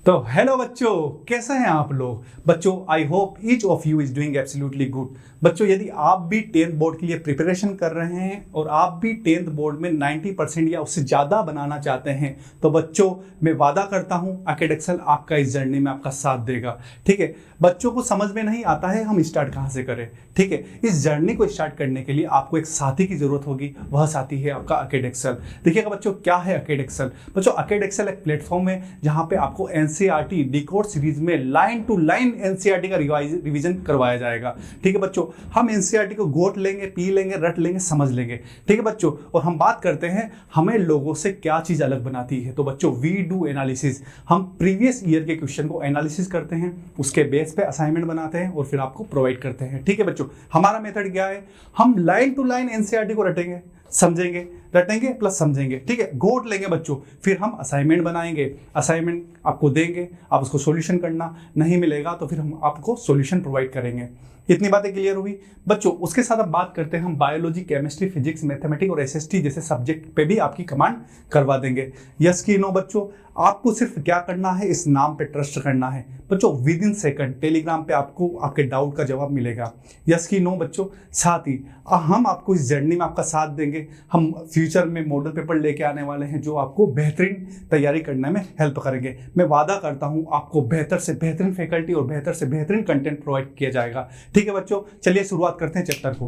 तो हेलो बच्चों, कैसे हैं आप लोग। बच्चों, I hope each of you is doing absolutely good. बच्चों, यदि आप भी 10th बोर्ड के लिए प्रिपरेशन कर रहे हैं और आप भी 10th बोर्ड में 90% या उससे ज़्यादा बनाना चाहते हैं, तो बच्चों मैं वादा करता हूं अकेडेक्सल आपका इस जर्नी में आपका साथ देगा। ठीक है, बच्चों को समझ में नहीं आता है हम स्टार्ट कहाँ से करें। ठीक है, इस जर्नी को स्टार्ट करने के लिए आपको एक साथी की जरूरत होगी, वह साथी है आपका अकेडेक्सल। देखिएगा बच्चों, क्या है अकेडेक्सल। बच्चों, अकेडेक्सल एक प्लेटफॉर्म है जहाँ पे आपको एनसीईआरटी डिकोड सीरीज में लाइन टू लाइन एनसीईआरटी का रिवीजन करवाया जाएगा। ठीक है बच्चों, हम एनसीईआरटी को गोट लेंगे, पी लेंगे, रट लेंगे, समझ लेंगे। ठीक है बच्चों, और हम बात करते हैं हमें लोगों से क्या चीज अलग बनाती है। तो बच्चों, वी डू एनालिसिस। हम प्रीवियस ईयर के क्वेश्चन को एनालिसिस करते हैं, उसके बेस पे असाइनमेंट बनाते हैं और फिर आपको प्रोवाइड करते हैं। ठीक है बच्चों, हमारा मेथड क्या है, हम लाइन टू लाइन एनसीईआरटी को रटेंगे, समझेंगे, रटेंगे प्लस समझेंगे। ठीक है, गोट लेंगे बच्चों, फिर हम असाइनमेंट बनाएंगे, असाइनमेंट आपको देंगे, आप उसको सॉल्यूशन करना, नहीं मिलेगा तो फिर हम आपको सॉल्यूशन प्रोवाइड करेंगे। इतनी बातें क्लियर हुई बच्चों। उसके साथ अब बात करते हैं हम बायोलॉजी, केमिस्ट्री, फिजिक्स, मैथमेटिक्स और एसएसटी जैसे सब्जेक्ट पे भी आपकी कमांड करवा देंगे। यस की नो बच्चों, आपको सिर्फ क्या करना है, इस नाम पे ट्रस्ट करना है बच्चों। विद इन सेकंड टेलीग्राम पे आपको आपके डाउट का जवाब मिलेगा। यस की नो बच्चों। साथ ही हम आपको इस जर्नी में आपका साथ देंगे। हम फ्यूचर में मॉडल पेपर लेके आने वाले हैं जो आपको बेहतरीन तैयारी करने में हेल्प करेंगे। मैं वादा करता हूं आपको बेहतर से बेहतरीन फैकल्टी और बेहतर से बेहतरीन कंटेंट प्रोवाइड किया जाएगा। ठीक है बच्चों, चलिए शुरुआत करते हैं चैप्टर को।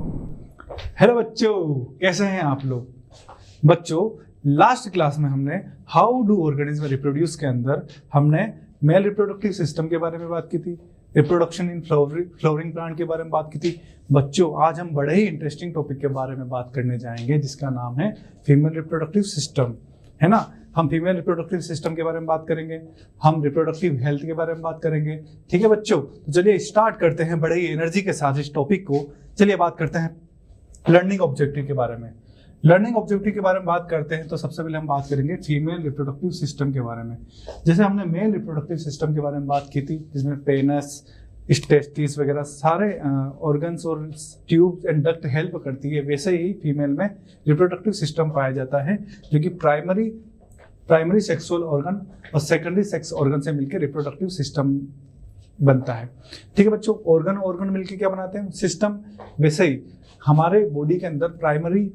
हेलो बच्चों, कैसे हैं आप लोग। बच्चों, लास्ट क्लास में हमने हाउ डू ऑर्गेनिज्म रिप्रोड्यूस के अंदर हमने मेल रिप्रोडक्टिव सिस्टम के बारे में बात की थी, रिप्रोडक्शन इन फ्लावरिंग प्लांट के बारे में बात की थी। बच्चों, आज हम बड़े ही इंटरेस्टिंग टॉपिक के बारे में बात करने जाएंगे जिसका नाम है फीमेल रिप्रोडक्टिव सिस्टम, है ना। हम फीमेल रिप्रोडक्टिव सिस्टम के बारे में बात करेंगे, हम रिप्रोडक्टिव हेल्थ के बारे में बात करेंगे। ठीक है बच्चों, तो चलिए स्टार्ट करते हैं बड़े ही एनर्जी के साथ इस टॉपिक को। चलिए बात करते हैं लर्निंग ऑब्जेक्टिव के बारे में। लर्निंग ऑब्जेक्टिव के बारे में बात करते हैं तो सबसे पहले हम बात करेंगे फीमेल रिप्रोडक्टिव सिस्टम के बारे में। जैसे हमने मेल रिप्रोडक्टिव सिस्टम के बारे में बात की थी जिसमें पेनस, टेस्टिस वगैरह सारे ऑर्गन्स और ट्यूब्स एंड डक्ट हेल्प करती है, वैसे ही फीमेल में रिप्रोडक्टिव सिस्टम पाया जाता है जो कि प्राइमरी सेक्सुअल ऑर्गन और सेकेंडरी सेक्स ऑर्गन से मिलकर रिप्रोडक्टिव सिस्टम बनता है। ठीक है बच्चों, ऑर्गन मिलकर क्या बनाते हैं, सिस्टम। वैसे ही हमारे बॉडी के अंदर प्राइमरी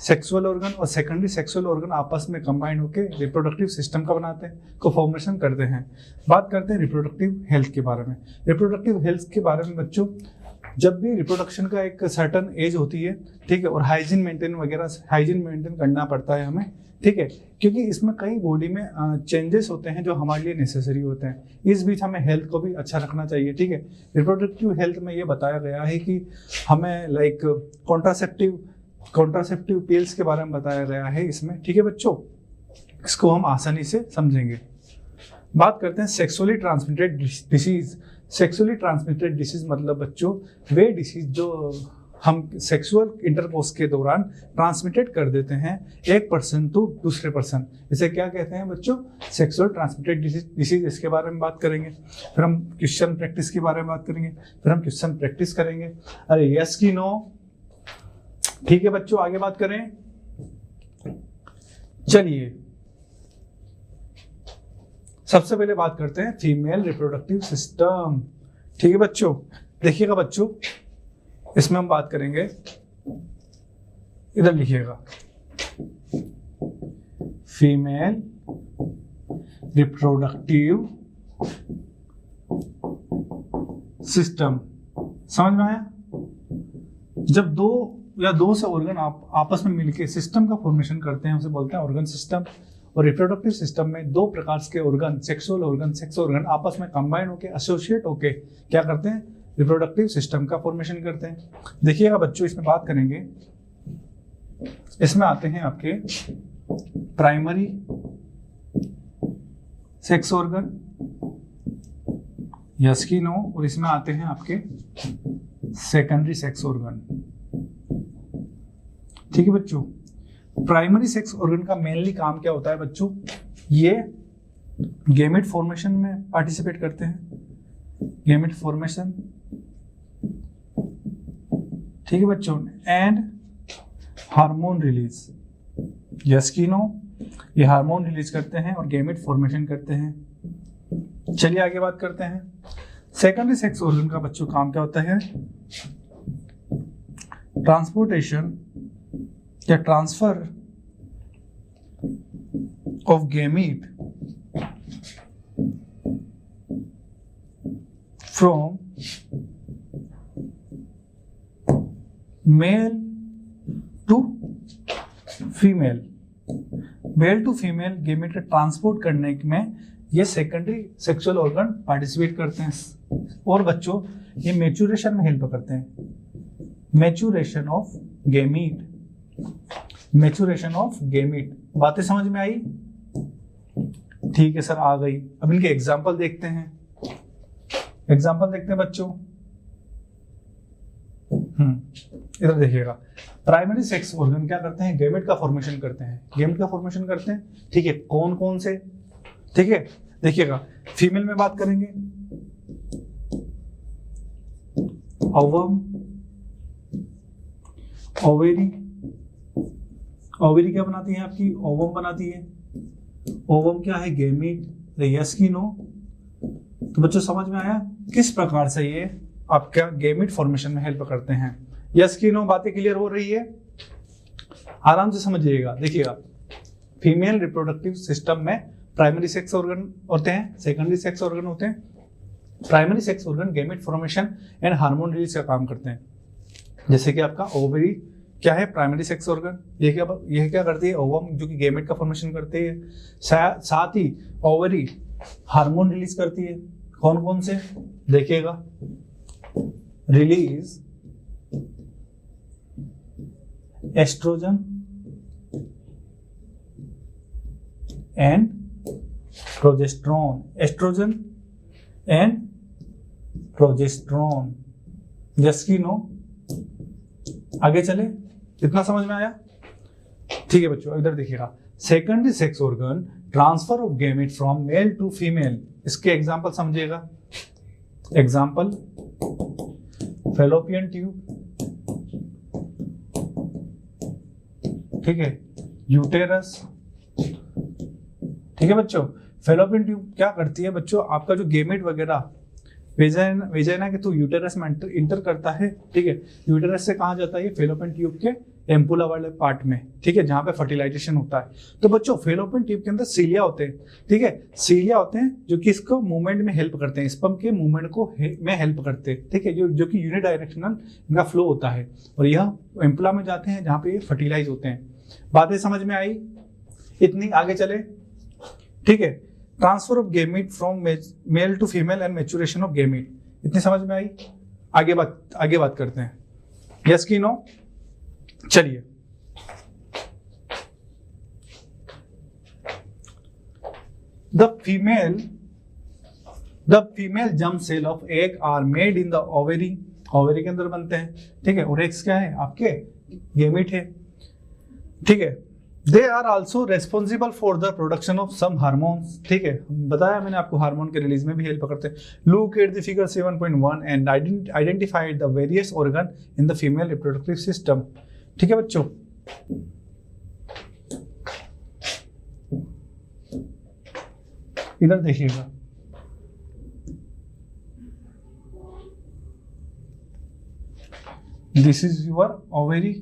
सेक्सुअल ऑर्गन और सेकेंडरी सेक्सुअल ऑर्गन आपस में कंबाइन होकर रिप्रोडक्टिव सिस्टम का बनाते हैं, को फॉर्मेशन करते हैं। बात करते हैं रिप्रोडक्टिव हेल्थ के बारे में। रिप्रोडक्टिव हेल्थ के बारे में बच्चों, जब भी रिप्रोडक्शन का एक सर्टन एज होती है, ठीक है, और हाइजीन मेंटेन करना पड़ता है हमें। ठीक है, क्योंकि इसमें कई बॉडी में चेंजेस होते हैं जो हमारे लिए नेसेसरी होते हैं। इस बीच हमें हेल्थ को भी अच्छा रखना चाहिए। ठीक है, रिप्रोडक्टिव हेल्थ में ये बताया गया है कि हमें लाइक कॉन्ट्रासेप्टिव पिल्स के बारे में बताया गया है इसमें। ठीक है बच्चों, इसको हम आसानी से समझेंगे। बात करते हैं sexually transmitted disease. Sexually transmitted disease मतलब बच्चों वे डिसीज जो हम सेक्सुअल इंटरकोर्स के दौरान ट्रांसमिटेड कर देते हैं एक पर्सन टू दूसरे पर्सन, इसे क्या कहते हैं बच्चों, सेक्सुअल ट्रांसमिटेड डिसीज। इसके बारे में बात करेंगे। फिर हम क्वेश्चन प्रैक्टिस के बारे में बात करेंगे, फिर हम क्वेश्चन प्रैक्टिस करेंगे। अरे यस की नो। ठीक है बच्चों, आगे बात करें। चलिए सबसे पहले बात करते हैं फीमेल रिप्रोडक्टिव सिस्टम। ठीक है बच्चों, देखिएगा बच्चों, इसमें हम बात करेंगे, इधर लिखिएगा, फीमेल रिप्रोडक्टिव सिस्टम। समझ में आया। जब दो से ऑर्गन आपस में मिलकर सिस्टम का फॉर्मेशन करते हैं उसे बोलते हैं ऑर्गन सिस्टम। और रिप्रोडक्टिव सिस्टम में दो प्रकार के ऑर्गन, सेक्स ऑर्गन आपस में कंबाइन होकर एसोसिएट होकर क्या करते हैं, रिप्रोडक्टिव सिस्टम का फॉर्मेशन करते हैं। देखिएगा बच्चों, इसमें बात करेंगे, इसमें आते हैं आपके प्राइमरी सेक्स ऑर्गन, यस की नो, और इसमें आते हैं आपके सेकेंडरी सेक्स ऑर्गन। ठीक है बच्चों, प्राइमरी सेक्स ऑर्गन का मेनली काम क्या होता है बच्चों, ये गैमेट फॉर्मेशन में पार्टिसिपेट करते हैं, गैमेट फॉर्मेशन। ठीक है बच्चों, एंड हार्मोन रिलीज, यस की नो, ये हार्मोन रिलीज करते हैं और गैमेट फॉर्मेशन करते हैं। चलिए आगे बात करते हैं। सेकेंडरी सेक्स ऑर्गन का बच्चों काम क्या होता है? ट्रांसपोर्टेशन या transfer of gamete from male to female. Male to female gamete का ट्रांसपोर्ट करने में ये सेकेंडरी सेक्सुअल ऑर्गन पार्टिसिपेट करते हैं। और बच्चों ये मैच्योरेशन में हेल्प करते हैं। Maturation of gamete, maturation of gamete. बातें समझ में आई? ठीक है सर, आ गई। अब इनके एग्जाम्पल देखते हैं। एग्जाम्पल देखते हैं बच्चों। इधर देखिएगा। प्राइमरी सेक्स ऑर्गन क्या करते हैं? गैमेट का फॉर्मेशन करते हैं। गैमेट का फॉर्मेशन करते हैं, ठीक है। कौन कौन से? ठीक है, देखिएगा। फीमेल में बात करेंगे, ओवम, ओवेरी। ओवेरी क्या बनाती है आपकी? ओवम बनाती है। ओवम क्या है? गैमीट। यस की नो? तो बच्चों समझ में आया किस प्रकार से ये आपका गैमीट फॉर्मेशन में हेल्प करते हैं? यस की नो? बातें क्लियर हो रही है? आराम से समझिएगा। देखिएगा, फीमेल रिप्रोडक्टिव सिस्टम में प्राइमरी सेक्स ऑर्गन होते हैं, सेकेंडरी सेक्स ऑर्गन होते हैं। Primary sex organ gamete formation and hormone release का काम करते हैं। जैसे कि आपका ओवरी क्या है? Primary sex organ. ये क्या करती है? ओवम, जो कि गैमेट का फॉर्मेशन करती है। साथ ही ओवरी हार्मोन रिलीज करती है। कौन कौन से? देखिएगा, release estrogen and progesterone. Estrogen and progesterone. Yes की नो? आगे चले, इतना समझ में आया? ठीक है बच्चों, इधर देखिएगा। Secondary sex organ transfer of gamete from male to female. इसके एग्जांपल समझिएगा। एग्जांपल, फैलोपियन ट्यूब, ठीक है, यूटेरस। ठीक है बच्चों, फैलोपियन ट्यूब क्या करती है बच्चों? आपका जो गैमेट वगैरह वेजाइना के थ्रू यूटेरस में इंटर करता है। ठीक है, यूटेरस से कहाँ जाता है? ये फैलोपियन ट्यूब के एम्पुला वाले पार्ट में, ठीक है, जहाँ पे फर्टिलाइजेशन होता है। तो बच्चों फैलोपियन ट्यूब के अंदर सीलिया होते हैं। ठीक है, सीलिया होते हैं जो कि इसको मूवमेंट में हेल्प करते हैं, स्पर्म के मूवमेंट को में हेल्प करते हैं। ठीक है, जो कि यूनिडायरेक्शनल इनका फ्लो होता है और यह एम्पुला में जाते हैं जहाँ पे ये फर्टिलाइज होते हैं। बातें समझ में आई? इतनी। आगे चले, ठीक है। Transfer of gamete from male to female and maturation of gamete, इतनी समझ में आई? आगे बात करते हैं। यस की नो? चलिए, the female germ cell of egg are made in the ovary. Ovary के अंदर बनते हैं, ठीक है। और एग्स क्या है? आपके गैमीट है, ठीक है। They are also responsible for the production of some hormones. ठीक है, बताया मैंने आपको, हार्मोन के रिलीज में भी हेल्प करते हैं। Look at the figure 7.1 and identify the various organ in the female reproductive system. ठीक है बच्चों, इधर देखिएगा। This is your ovary,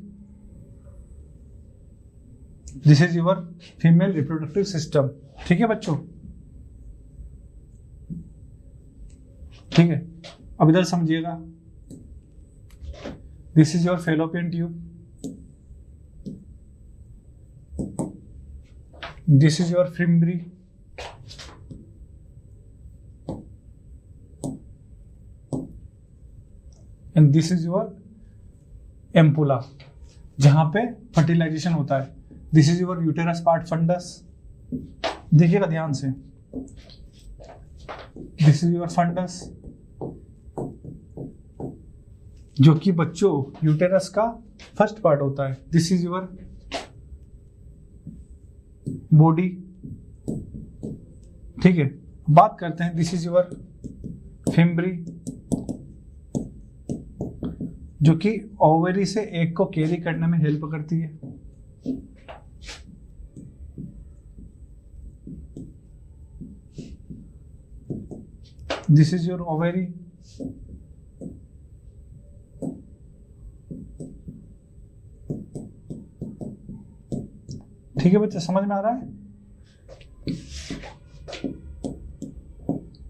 this is your female reproductive system. ठीक है बच्चों, ठीक है। अब इधर समझिएगा, this is your fallopian tube, this is your fimbriae, and this is your ampulla, जहां पे फर्टिलाइजेशन होता है। This is your uterus part, fundus. देखिएगा ध्यान से, दिस इज योर फंडस, जो कि बच्चों यूटेरस का फर्स्ट पार्ट होता है। दिस इज योर बॉडी, ठीक है। बात करते हैं, दिस इज योर फिम्ब्री, जो कि ओवरी से एग को कैरी करने में हेल्प करती है। दिस इज योर ओवेरी, ठीक है बच्चे, समझ में आ रहा है?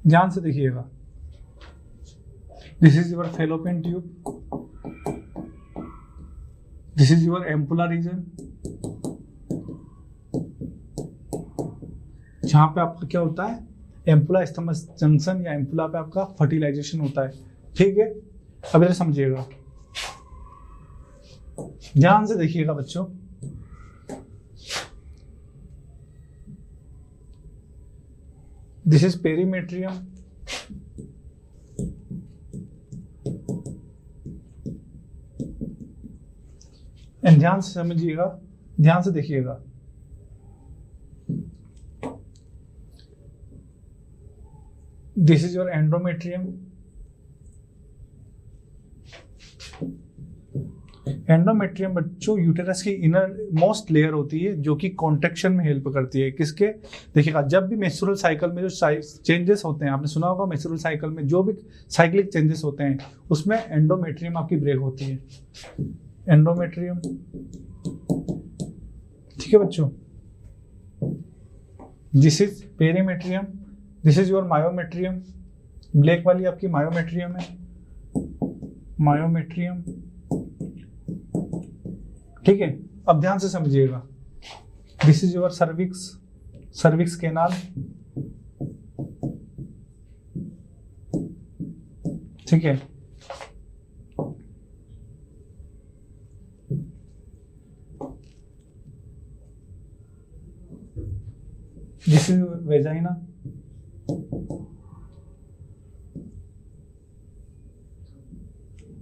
ध्यान से देखिएगा, this is your fallopian tube, this is your ampulla reason, जहां पे आपका क्या होता है, एम्पुला स्टमस जंक्शन या एम्पुला पे आपका फर्टिलाइजेशन होता है, ठीक है। अब इधर समझिएगा, ध्यान से देखिएगा बच्चों, दिस इज पेरीमेट्रियम, एंड ध्यान से समझिएगा, ध्यान से देखिएगा, this is your endometrium, endometrium बच्चों यूटेरस की इनर मोस्ट लेयर होती है जो कि कॉन्ट्रैक्शन में हेल्प करती है, किसके, देखिएगा जब भी मेंस्ट्रुअल साइकिल में जो चेंजेस होते हैं, आपने सुना होगा मेंस्ट्रुअल साइकिल में जो भी साइक्लिक चेंजेस होते हैं उसमें एंडोमेट्रियम आपकी ब्रेक होती है, एंडोमेट्रियम, ठीक है बच्चों। This is perimetrium, this is your myometrium, black वाली आपकी मायोमेट्रियम है, मायोमेट्रियम, ठीक है। अब ध्यान से समझिएगा, this is your cervix, cervix canal, ठीक है। दिस इज वेजाइना,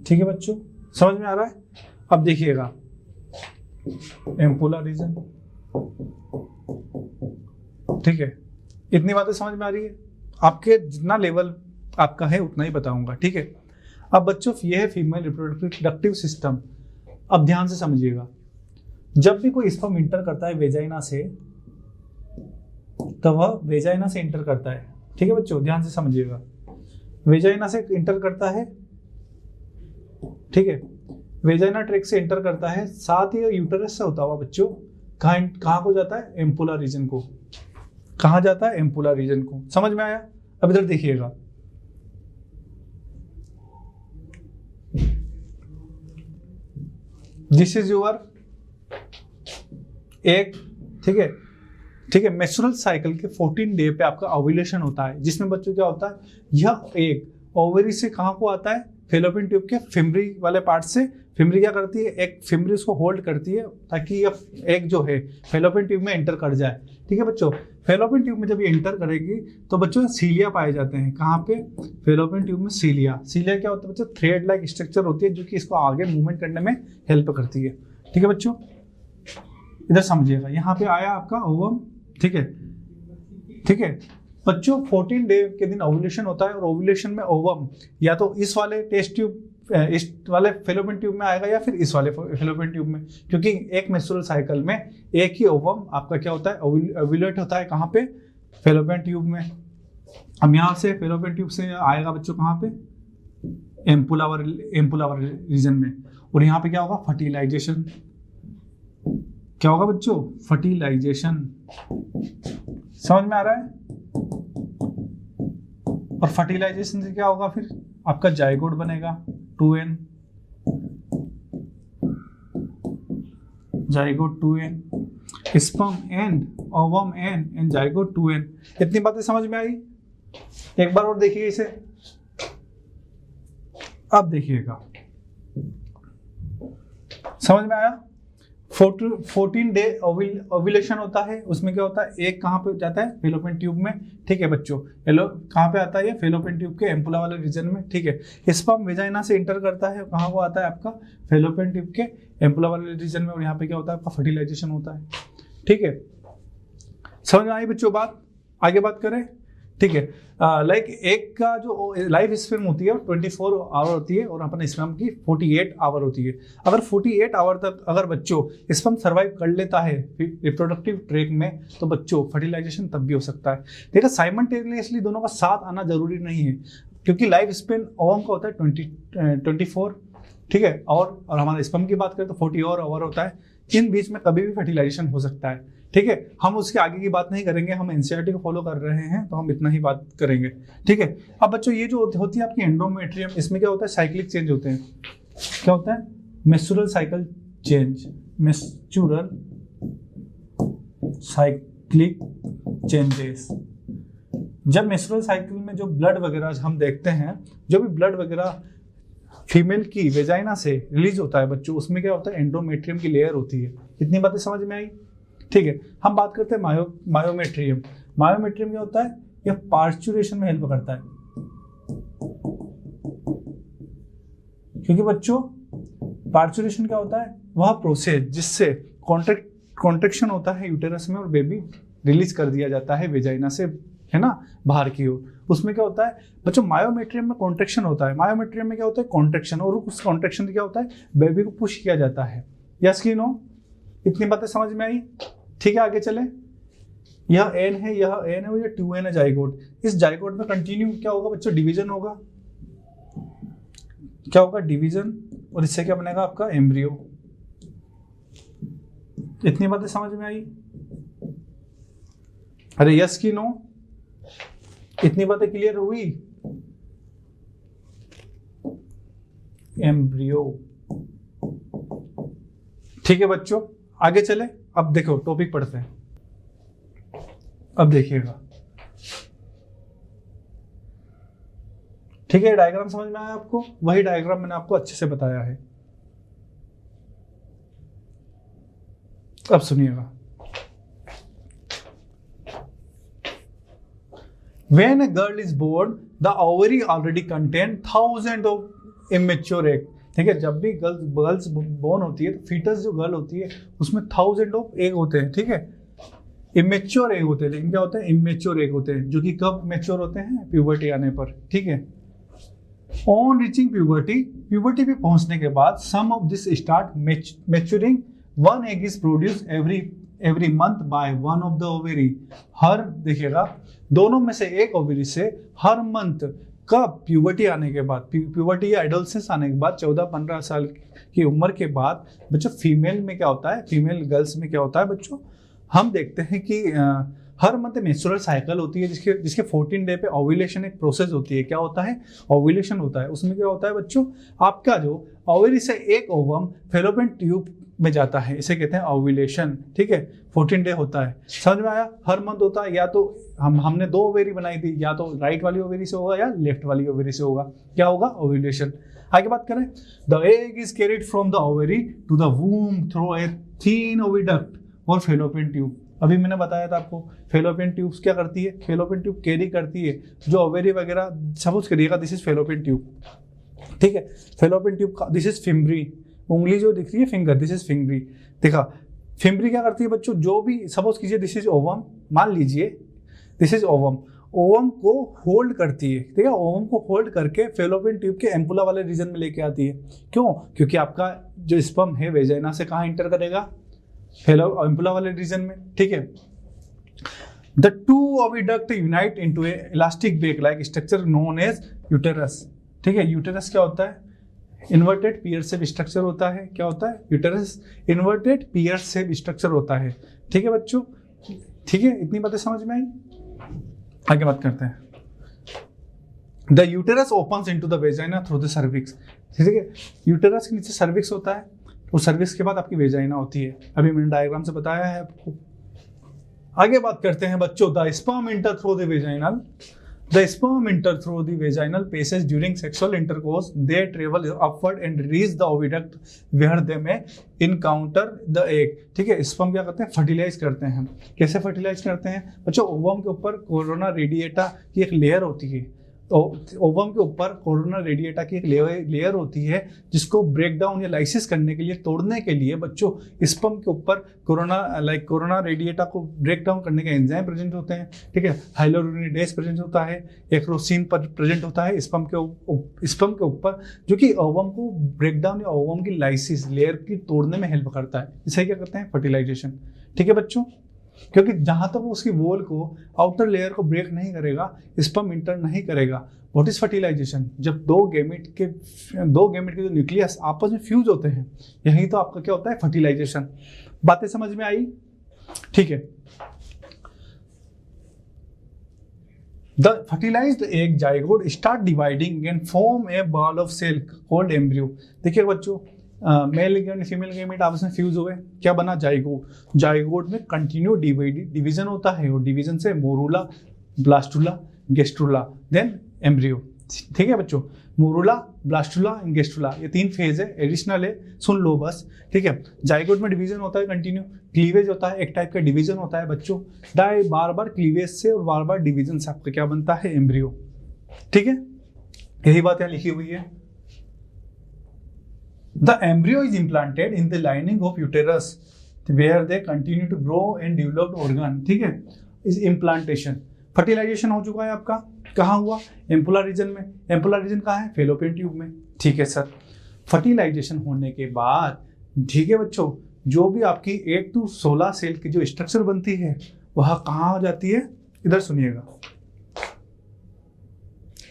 ठीक है बच्चों, समझ में आ रहा है? अब देखिएगा, एम्पुला रीजन, ठीक है। इतनी बातें समझ में आ रही है? आपके जितना लेवल आपका है उतना ही बताऊंगा, ठीक है। अब बच्चों ये है फीमेल रिप्रोडक्टिव सिस्टम। अब ध्यान से समझिएगा, जब भी कोई स्पर्म इंटर करता है वेजाइना से, तो वह वेजाइना से इंटर करता है, ठीक है बच्चों, ध्यान से समझिएगा, वेजाइना से इंटर करता है, ठीक है, वेजाइना ट्रैक से एंटर करता है, साथ ही यूटेरस से होता हुआ बच्चों कहाँ को जाता है, एम्पुला रीजन को। कहाँ जाता है, एम्पुला रीजन को। समझ में आया? अब इधर देखिएगा, दिस इज योर एग, ठीक है, ठीक है। मेंस्ट्रुअल साइकिल के 14 डे पे आपका ओव्यूलेशन होता है, जिसमें बच्चों क्या होता है, यह एग ओवरी से कहाँ को आता है, फैलोपियन ट्यूब के फिमरी वाले पार्ट से। फिमरी क्या करती है, एक फिमरी उसको होल्ड करती है ताकि यह एग जो है फैलोपियन ट्यूब में एंटर कर जाए, ठीक है बच्चों। फैलोपियन ट्यूब में जब ये एंटर करेगी तो बच्चों सीलिया पाए जाते हैं। कहाँ पे, फैलोपियन ट्यूब में सीलिया। सीलिया क्या होता है बच्चों, थ्रेड लाइक स्ट्रक्चर होती है जो कि इसको आगे मूवमेंट करने में हेल्प करती है, ठीक है बच्चों। इधर समझिएगा, यहाँ पे आया आपका ओवम, ठीक है, ठीक है बच्चों। 14 डे के दिन ओव्यूलेशन होता है और ओव्यूलेशन में ओवम या तो इस वाले टेस्ट ट्यूब, इस वाले फैलोपियन ट्यूब में आएगा या फिर इस वाले फैलोपियन ट्यूब में, क्योंकि एक मेंस्ट्रुअल साइकिल में एक ही ओवम आपका क्या होता है, ओव्यूलेट होता है। कहाँ पे, फैलोपियन ट्यूब में। अब यहाँ से फैलोपियन ट्यूब से आएगा बच्चों कहाँ पे, एम्पुला रीजन में, और यहाँ पे क्या होगा, फर्टिलाइजेशन। क्या होगा बच्चों, फर्टिलाइजेशन। समझ में आ रहा है? और फर्टिलाइजेशन से क्या होगा, फिर आपका जाइगोट बनेगा 2n, zygote 2n, sperm n, ovum n and zygote 2n। इतनी बातें समझ में आई? एक बार और देखिए इसे। अब देखिएगा, समझ में आया? 14 डे ओव्यूलेशन होता है, उसमें क्या होता है, एक कहाँ पे जाता है, फैलोपियन ट्यूब में, ठीक है बच्चों। कहाँ पे आता है ये, फैलोपियन ट्यूब के एम्पुला वाले रीजन में, ठीक है। स्पर्म वेजाइना से इंटर करता है, कहाँ को आता है आपका, फैलोपियन ट्यूब के एम्पुला वाले रीजन में, और यहाँ पे क्या होता है आपका, फर्टिलाइजेशन होता है, ठीक है। समझ में आई बच्चों बात? आगे बात करें। ठीक है। लाइक एक का जो लाइफ स्पेन होती है 24 आवर होती है और अपन स्पर्म की 48 आवर होती है। अगर 48 आवर तक अगर बच्चों स्पर्म सर्वाइव कर लेता है रिप्रोडक्टिव ट्रैक में, तो बच्चों फर्टिलाइजेशन तब भी हो सकता है। ठीक है, साइमल्टेनियसली दोनों का साथ आना जरूरी नहीं है, क्योंकि लाइफ स्पेन ओवम का होता है 24, ठीक है, और हमारा स्पर्म की बात करें तो 40 और आवर होता है। इन बीच में कभी भी फर्टिलाइजेशन हो सकता है। ठीक है, हम उसके आगे की बात नहीं करेंगे, हम एनसीईआरटी को फॉलो कर रहे हैं तो हम इतना ही बात करेंगे। ठीक है, अब बच्चों ये जो होती है आपकी एंडोमेट्रियम, इसमें क्या होता है, साइक्लिक चेंज होते हैं। क्या होता है, menstrual cycle change, menstrual cyclic changes. जब मेंस्ट्रुअल साइकिल में जो ब्लड वगैरह हम देखते हैं, जो भी ब्लड वगैरह फीमेल की वेजाइना से रिलीज होता है बच्चों, उसमें क्या होता है, एंडोमेट्रियम की लेयर होती है। इतनी बातें समझ में आई? ठीक है, हम बात करते हैं मायोमेट्रियम। मायोमेट्रियम क्या होता है, यह पार्चुरेशन में हेल्प करता है। क्योंकि बच्चों पार्चुरेशन क्या होता है, वह प्रोसेस जिससे कॉन्ट्रैक्शन होता है यूटेरस में और बेबी रिलीज कर दिया जाता है वेजाइना से, है ना, बाहर की ओर। उसमें क्या होता है बच्चों, मायोमेट्रियम में कॉन्ट्रैक्शन होता है। मायोमेट्रियम में क्या होता है, कॉन्ट्रैक्शन, और उस कॉन्ट्रैक्शन से क्या होता है, बेबी को पुश किया जाता है। यस कि नो? इतनी बातें समझ में आई? ठीक है, आगे चले। यह एन है, यह एन है और यह 2n है जाइगोट। इस जाइगोट में कंटिन्यू क्या होगा बच्चों, डिवीजन होगा। क्या होगा, डिवीजन, और इससे क्या बनेगा आपका एम्ब्रियो। इतनी बातें समझ में आई? अरे यस कि नो? इतनी बातें क्लियर हुई? एम्ब्रियो। ठीक है बच्चों, आगे चले। अब देखो टॉपिक पढ़ते हैं। अब देखिएगा, ठीक है, डायग्राम समझ में आया आपको? वही डायग्राम मैंने आपको अच्छे से बताया है। अब सुनिएगा। When a girl is born, the ovary already contain thousands of immature egg. ठीक है, जब भी गर्ल्स बोर्न होती है तो फीटस जो गर्ल होती है उसमें 1000 ऑफ एग होते हैं। ठीक है, इमेच्योर एग होते हैं, लेकिन क्या होते हैं, इमेच्योर एग होते हैं, जो कि कब मेच्योर होते हैं, प्यूबर्टी आने पर। ठीक है, ऑन रीचिंग प्यूबर्टी पे पहुंचने के बाद some of this start maturing. One egg is produce every month by one of the ovary. हर, देखिएगा, दोनों में से एक ओवेरी से हर मंथ, कब, प्यूबर्टी आने के बाद, प्यूबर्टी या एडोलसेंस आने के बाद 14-15 साल की उम्र के बाद बच्चों फीमेल में क्या होता है, फीमेल गर्ल्स में क्या होता है बच्चों, हम देखते हैं कि हर मंथ मेंस्ट्रुअल साइकिल होती है, जिसके 14 डे पे ओव्यूलेशन एक प्रोसेस होती है। क्या होता है, ओव्यूलेशन होता है। उसमें क्या होता है बच्चों, आपका जो ओवरी से एक ओवम फेलोपियन ट्यूब में जाता है, इसे कहते हैं ओव्यूलेशन। ठीक है, 14 डे होता है। समझ में आया? हर मंथ होता है, या तो हमने 2 ओवेरी बनाई थी, या तो राइट वाली ओवेरी से होगा या लेफ्ट वाली ओवेरी से होगा। क्या होगा, ओव्यूलेशन। आगे बात करें, the egg is carried from the ovary to the womb through a thin oviduct और फेलोपियन ट्यूब। अभी मैंने बताया था आपको, फेलोपियन ट्यूब्स क्या करती है, फेलोपियन ट्यूब कैरी करती है जो ओवेरी वगैरह। सपोज करिएगा दिस इज फेलोपियन ट्यूब। ठीक है, फेलोपियन ट्यूब का दिस इज फिम्ब्री, उंगली जो दिख रही है फिंगर, दिस इज फिंगरी। देखा, फिम्ब्री क्या करती है बच्चों, जो भी सपोज कीजिए दिस इज ओवम, मान लीजिए दिस इज ओवम, ओवम को होल्ड करती है। ठीक है, ओवम को होल्ड करके फेलोपियन ट्यूब के एम्पुला वाले रीजन में लेके आती है। क्यों? क्योंकि आपका जो स्पर्म है वेजाइना से कहाँ इंटर करेगा, एम्पुला वाले रीजन में। ठीक है, the two oviduct unite into a elastic bag like structure known as uterus. ठीक है, यूटेरस क्या होता है, इन्वर्टेड पियर शेप स्ट्रक्चर होता है। क्या होता है, यूटेरस इन्वर्टेड पियर शेप स्ट्रक्चर होता है। ठीक है बच्चों, ठीक है, इतनी बातें समझ में आई? आगे बात करते हैं। The uterus opens into the vagina through the cervix. ठीक है, यूटेरस के नीचे सर्विक्स होता है, और सर्विक्स के बाद आपकी वेजाइना होती है। अभी मैंने डायग्राम से बताया है आपको। आगे बात करते हैं बच्चों, the sperm inter through the vaginal. The sperm enter through the vaginal passage during sexual intercourse. They travel upward and reach the oviduct where they may encounter the egg. ठीक है, स्पर्म क्या करते हैं, फर्टिलाइज करते हैं। कैसे fertilise करते हैं बच्चों, ओवम के ऊपर कोरोना रेडिएटा की एक लेयर होती है, ओवम के ऊपर कोरोना रेडिएटा की एक लेयर होती है जिसको ब्रेक डाउन या लाइसिस करने के लिए, तोड़ने के लिए बच्चों स्पर्म के ऊपर कोरोना रेडिएटा को ब्रेक डाउन करने के एंजाइम प्रेजेंट होते हैं, ठीक है। हाइलोरुनिडेज प्रेजेंट होता है, एक्रोसिन पर प्रेजेंट होता है स्पर्म के ऊपर, जो कि ओवम को ब्रेक डाउन या ओवम की लाइसिस लेयर की तोड़ने में हेल्प करता है। इसे क्या करते हैं? फर्टिलाइजेशन, ठीक है बच्चों। क्योंकि जहां तक वो उसकी वॉल को, आउटर लेयर को ब्रेक नहीं करेगा, स्पर्म इंटर नहीं करेगा। What is fertilization? जब दो गैमेट के जो न्यूक्लियस आपस में फ्यूज होते हैं, यही तो आपका क्या होता है? फर्टिलाइजेशन। बातें समझ में आई? ठीक है। The fertilized egg zygote start dividing and form a ball of cell called embryo। देखिए बच्चों, मेल गैमेट फीमेल गैमेट आपस में फ्यूज हुए, क्या बना? जाइगोट। जाइगोट में कंटिन्यू डिवीजन होता है और डिवीजन से मोरूला, ब्लास्टुला, गेस्ट्रुला, देन एम्ब्रियो, ठीक है बच्चों। मोरूला, ब्लास्टुला, गेस्ट्रुला, ये 3 फेज है, एडिशनल है, सुन लो बस, ठीक है। जाइगोट में डिवीजन होता है कंटिन्यू, क्लीवेज होता है, एक टाइप का डिवीजन होता है बच्चों। बार बार क्लीवेज से और बार बार डिवीजन से आपका क्या बनता है? एम्ब्रियो, ठीक है। यही बात यहाँ लिखी हुई है। The embryo is implanted in the lining of uterus where they continue to grow and develop organ, ठीक है। इस इम्प्लांटेशन, फर्टिलाइजेशन हो चुका है आपका, कहाँ हुआ? एम्पुला रीजन में। एम्पुला रीजन कहाँ है? फैलोपियन ट्यूब में, ठीक है सर। फर्टिलाइजेशन होने के बाद, ठीक है बच्चों, जो भी आपकी 8 to 16 सेल की जो स्ट्रक्चर बनती है वह कहाँ हो जाती है? इधर सुनिएगा,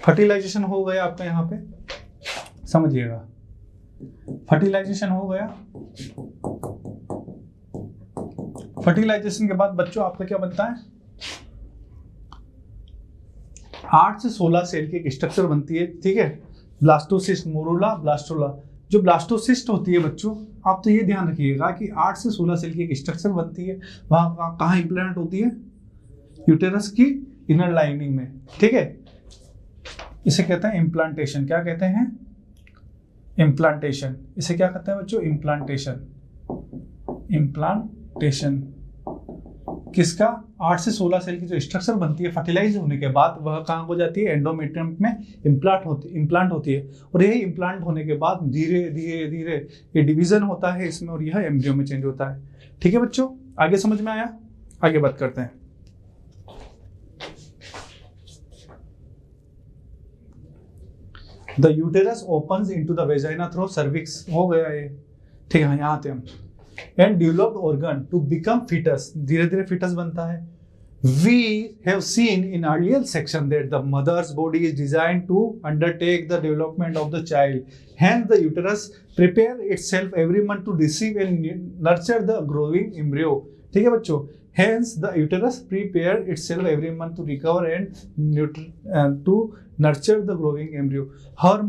फर्टिलाइजेशन हो गया आपका, यहाँ पे समझिएगा, फर्टिलाइजेशन हो गया। फर्टिलाइजेशन के बाद बच्चों आपका क्या बनता है? 8 से 16 सेल की एक स्ट्रक्चर बनती है, ठीक है। Blastocyst, morula, blastula. जो ब्लास्टोसिस्ट होती है बच्चों, आप तो ये ध्यान रखिएगा कि 8 से 16 सेल की एक स्ट्रक्चर बनती है, वहां कहाँ इंप्लांट होती है? यूटेरस की इनर लाइनिंग में, ठीक है। इसे कहते हैं इम्प्लांटेशन। क्या कहते हैं? इम्प्लांटेशन। इसे क्या कहते हैं बच्चों? इम्प्लांटेशन। इम्प्लांटेशन किसका? 8 से 16 सेल की जो स्ट्रक्चर बनती है फर्टिलाइज होने के बाद, वह कहाँ हो जाती है? एंडोमेट्रियम में इम्प्लांट होती है। और यही इम्प्लांट होने के बाद धीरे धीरे धीरे ये डिवीजन होता है इसमें, और यह एम्ब्रियो में चेंज होता है, ठीक है बच्चों। आगे समझ में आया? आगे बात करते हैं। The uterus opens into the vagina through cervix, हो गया ये, ठीक है। यहाँ आते हम। And developed organ to become fetus, धीरे धीरे fetus बनता है। We have seen in earlier section that the mother's body is designed to undertake the development of the child. Hence the uterus prepare itself every month to receive and nurture the growing embryo, ठीक है बच्चों। Hence the uterus prepare itself every month to recover and to nurture the growing embryo. Her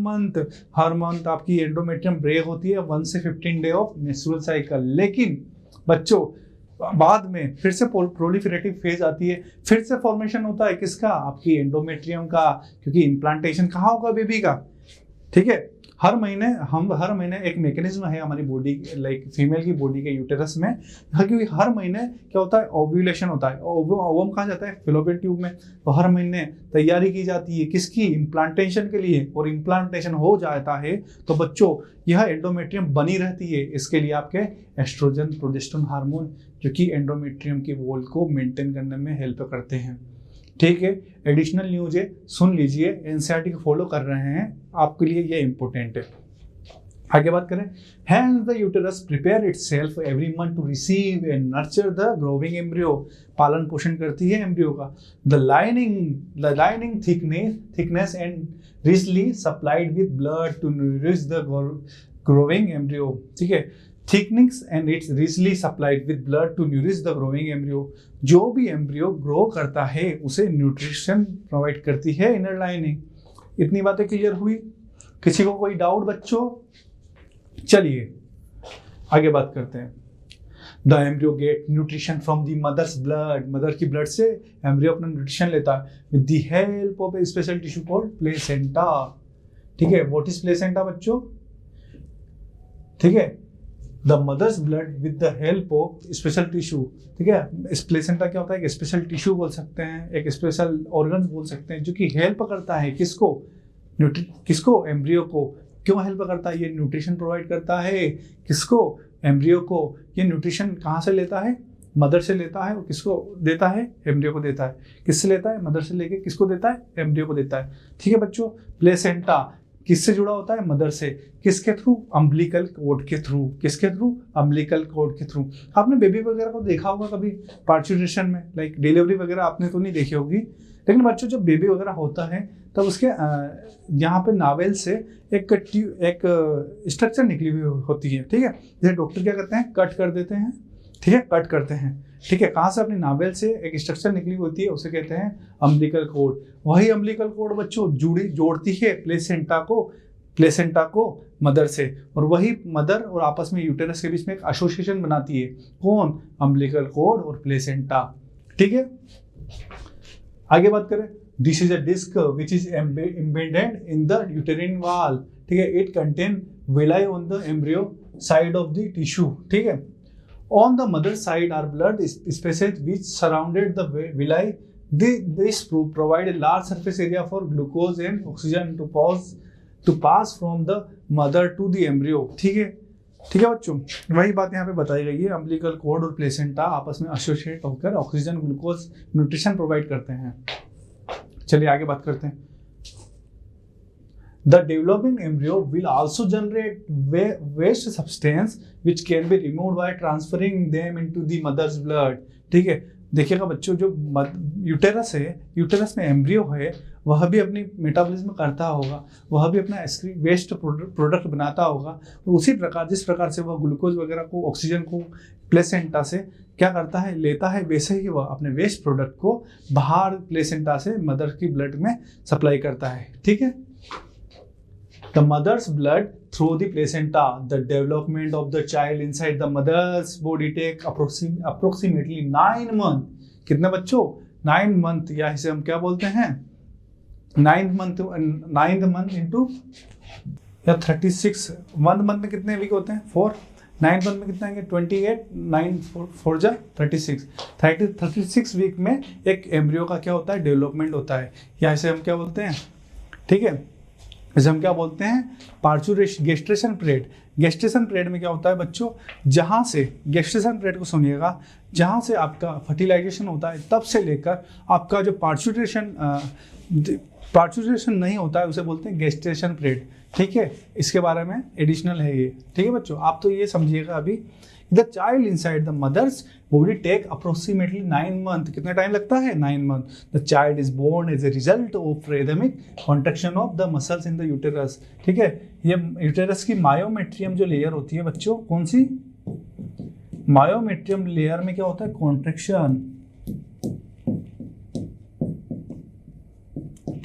month आपकी endometrium break होती है 1 से 15 day of menstrual cycle. लेकिन बच्चों बाद में फिर से प्रोलिफरेटिव फेज आती है, फिर से फॉर्मेशन होता है किसका? आपकी एंडोमेट्रियम का, क्योंकि इम्प्लांटेशन कहाँ होगा? बेबी का, ठीक है। हर महीने एक मैकेनिज्म है हमारी बॉडी, लाइक फीमेल की बॉडी के यूटेरस में, क्योंकि हर महीने क्या होता है? ओव्यूलेशन होता है। ओवम कहाँ जाता है? फैलोपियन ट्यूब में। तो हर महीने तैयारी की जाती है किसकी? इम्प्लांटेशन के लिए। और इम्प्लांटेशन हो जाता है तो बच्चों यह एंडोमेट्रियम बनी रहती है। इसके लिए आपके एस्ट्रोजन, प्रोजेस्टेरोन हार्मोन, जो कि एंडोमेट्रियम की वॉल को मेंटेन करने में हेल्प करते हैं, ठीक है। एडिशनल न्यूज है, सुन लीजिए, एनसीईआरटी को फॉलो कर रहे हैं, आपके लिए ये इंपॉर्टेंट है। आगे बात करें। Hence the uterus prepare itself every month to receive and nurture the growing embryo, पालन पोषण करती है एम्ब्रियो का। The lining thickness and richly supplied with blood to nourish the growing embryo, ठीक है। Thickness and it's richly supplied with blood to nourish the growing embryo। जो भी embryo grow करता है उसे न्यूट्रिशन प्रोवाइड करती है इनर लाइनिंग। इतनी बातें क्लियर हुई? किसी को कोई डाउट बच्चों? चलिए आगे बात करते हैं। The embryo get nutrition from the mother's blood, mother की ब्लड से एम्ब्रियो अपना न्यूट्रिशन लेता है with the help of a special tissue called placenta, ठीक है। व्हाट इज प्लेसेंटा बच्चों? ठीक है, the mother's blood with the help of special tissue, ठीक है। इस प्लेसेंटा क्या होता है, एक स्पेशल टिश्यू बोल सकते हैं, एक स्पेशल ऑर्गन बोल सकते हैं, जो कि हेल्प करता है किसको, किसको, एम्ब्रियो को। क्यों हेल्प करता है, ये न्यूट्रिशन प्रोवाइड करता है किसको, एम्ब्रियो को। ये न्यूट्रिशन कहाँ से लेता है, मदर से लेता है, और किसको देता है, एम्ब्रियो को देता है। किससे लेता है, मदर से लेके किसको देता है, एम्ब्रियो को देता है, ठीक है बच्चों। प्लेसेंटा किससे जुड़ा होता है, मदर से, किसके थ्रू, अम्बिलिकल कोड के थ्रू, किसके थ्रू, अम्बिलिकल कोड के थ्रू। आपने बेबी वगैरह को देखा होगा कभी पार्चुरेशन में, लाइक डिलीवरी वगैरह आपने तो नहीं देखी होगी, लेकिन बच्चों जब बेबी वगैरह होता है तब उसके यहाँ पे नावेल से एक स्ट्रक्चर निकली हुई होती है, ठीक है। जैसे डॉक्टर क्या करते हैं, कट कर देते हैं, ठीक है, कट करते हैं, ठीक है। कहाँ से, अपनी नावेल से एक स्ट्रक्चर निकली होती है, उसे कहते हैं अम्बिलिकल कोड। वही अम्बिलिकल कोड बच्चों जोड़ती है प्लेसेंटा को मदर से, और वही मदर और आपस में यूटेरस के बीच में एक एसोसिएशन बनाती है, कौन, अम्बिलिकल कोड और प्लेसेंटा, ठीक है। आगे बात करें, this is a disc which is embedded in the uterine wall, ठीक है। It contain villi on the embryo side of the tissue, ठीक है। On the mother side are blood spaces which surrounded the villi. This provide a large surface area for glucose and oxygen to pass from the mother to the embryo. ठीक है बच्चों, वही बात यहाँ पे बताई गई है। अम्बिलिकल कोड और प्लेसेंटा आपस में एसोसिएट होकर ऑक्सीजन, ग्लूकोज, न्यूट्रिशन प्रोवाइड करते हैं। चलिए आगे बात करते हैं। The developing embryo will also generate waste substance which can be removed by transferring them into the mother's blood, ठीक है। देखिएगा बच्चों, जो यूटेरस है, यूटेरस में एम्ब्रियो है, वह भी अपनी मेटाबॉलिज्म करता होगा, वह भी अपना वेस्ट प्रोडक्ट बनाता होगा। तो उसी प्रकार, जिस प्रकार से वह ग्लूकोज वगैरह को, ऑक्सीजन को प्लेसेंटा से क्या करता है, लेता है, वैसे ही वह अपने वेस्ट प्रोडक्ट को बाहर प्लेसेंटा से मदर की ब्लड में सप्लाई करता है, ठीक है। The mother's blood through the placenta. The development of the child inside the mother's body take approximately 9 months. कितने बच्चों, 9 month, या इसे हम क्या बोलते हैं, 9th month into या 36। 1 month में कितने वीक होते हैं, 4। 9th month में कितने आएंगे, 28, 9 4 जा 36। 36 वीक में एक एम्ब्रियो का क्या होता है, डेवलपमेंट होता है, या इसे हम क्या बोलते हैं, ठीक है, इसे हम क्या बोलते हैं, गेस्टेशन पीरियड। गेस्टेशन पीरियड में क्या होता है बच्चों, जहाँ से, गेस्टेशन पीरियड को सुनिएगा, जहाँ से आपका फर्टिलाइजेशन होता है तब से लेकर आपका जो पार्चुरेशन नहीं होता है, उसे बोलते हैं गेस्टेशन पीरियड, ठीक है। इसके बारे में एडिशनल है ये, ठीक है बच्चों। आप तो ये समझिएगा अभी, the child inside the mother's body take approximately 9 month. कितना टाइम लगता है, 9 month. The child is born as a result of rhythmic contraction of the muscles in the uterus, ठीक है। ये यूटेरस की मायोमेट्रियम जो लेयर होती है बच्चों, कौन सी, मायोमेट्रियम लेयर में क्या होता है, कॉन्ट्रैक्शन,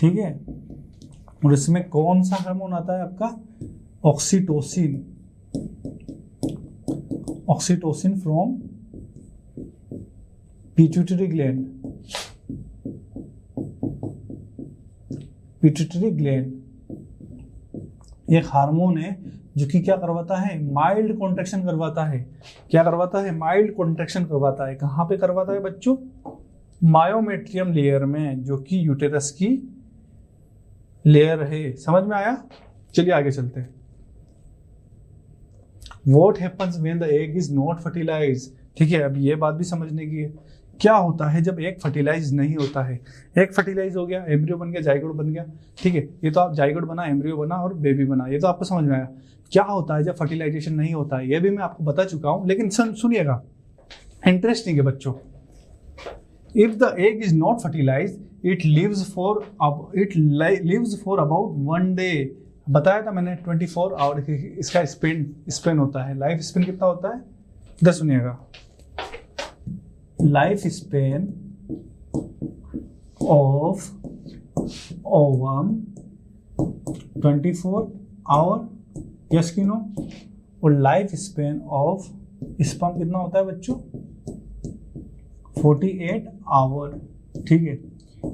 ठीक है। और इसमें कौन सा हार्मोन आता है आपका, oxytocin, oxytocin from pituitary gland, pituitary gland एक हार्मोन है जो कि क्या करवाता है, माइल्ड कॉन्ट्रैक्शन करवाता है। क्या करवाता है, माइल्ड कॉन्ट्रैक्शन करवाता है। कहाँ पे करवाता है बच्चों, मायोमेट्रियम लेयर में, जो कि यूटेरस की लेयर है। समझ में आया, चलिए आगे चलते हैं। What happens when the egg is not fertilized, ठीक है। अब ये बात भी समझने की है, क्या होता है जब एग फर्टिलाइज नहीं होता है। एग फर्टिलाइज हो गया, एम्ब्रियो बन गया, जाइगोट बन गया, ठीक है। ये तो आप जाइगोट बना, एम्ब्रियो बना और बेबी बना, ये तो आपको समझ में आया। क्या होता है जब फर्टिलाइजेशन नहीं होता है, ये भी मैं आपको बता चुका हूँ, लेकिन सुनिएगा, इंटरेस्टिंग है बच्चों। If the egg is not fertilize, it lives for about 1 day। बताया था मैंने 24 आवर इसका स्पेन होता है। लाइफ स्पेन कितना होता है, इधर सुनिएगा, life span of ovum 24 hour, yes कि नो। और लाइफ स्पेन ऑफ स्पर्म कितना होता है बच्चों, 48 आवर, ठीक है।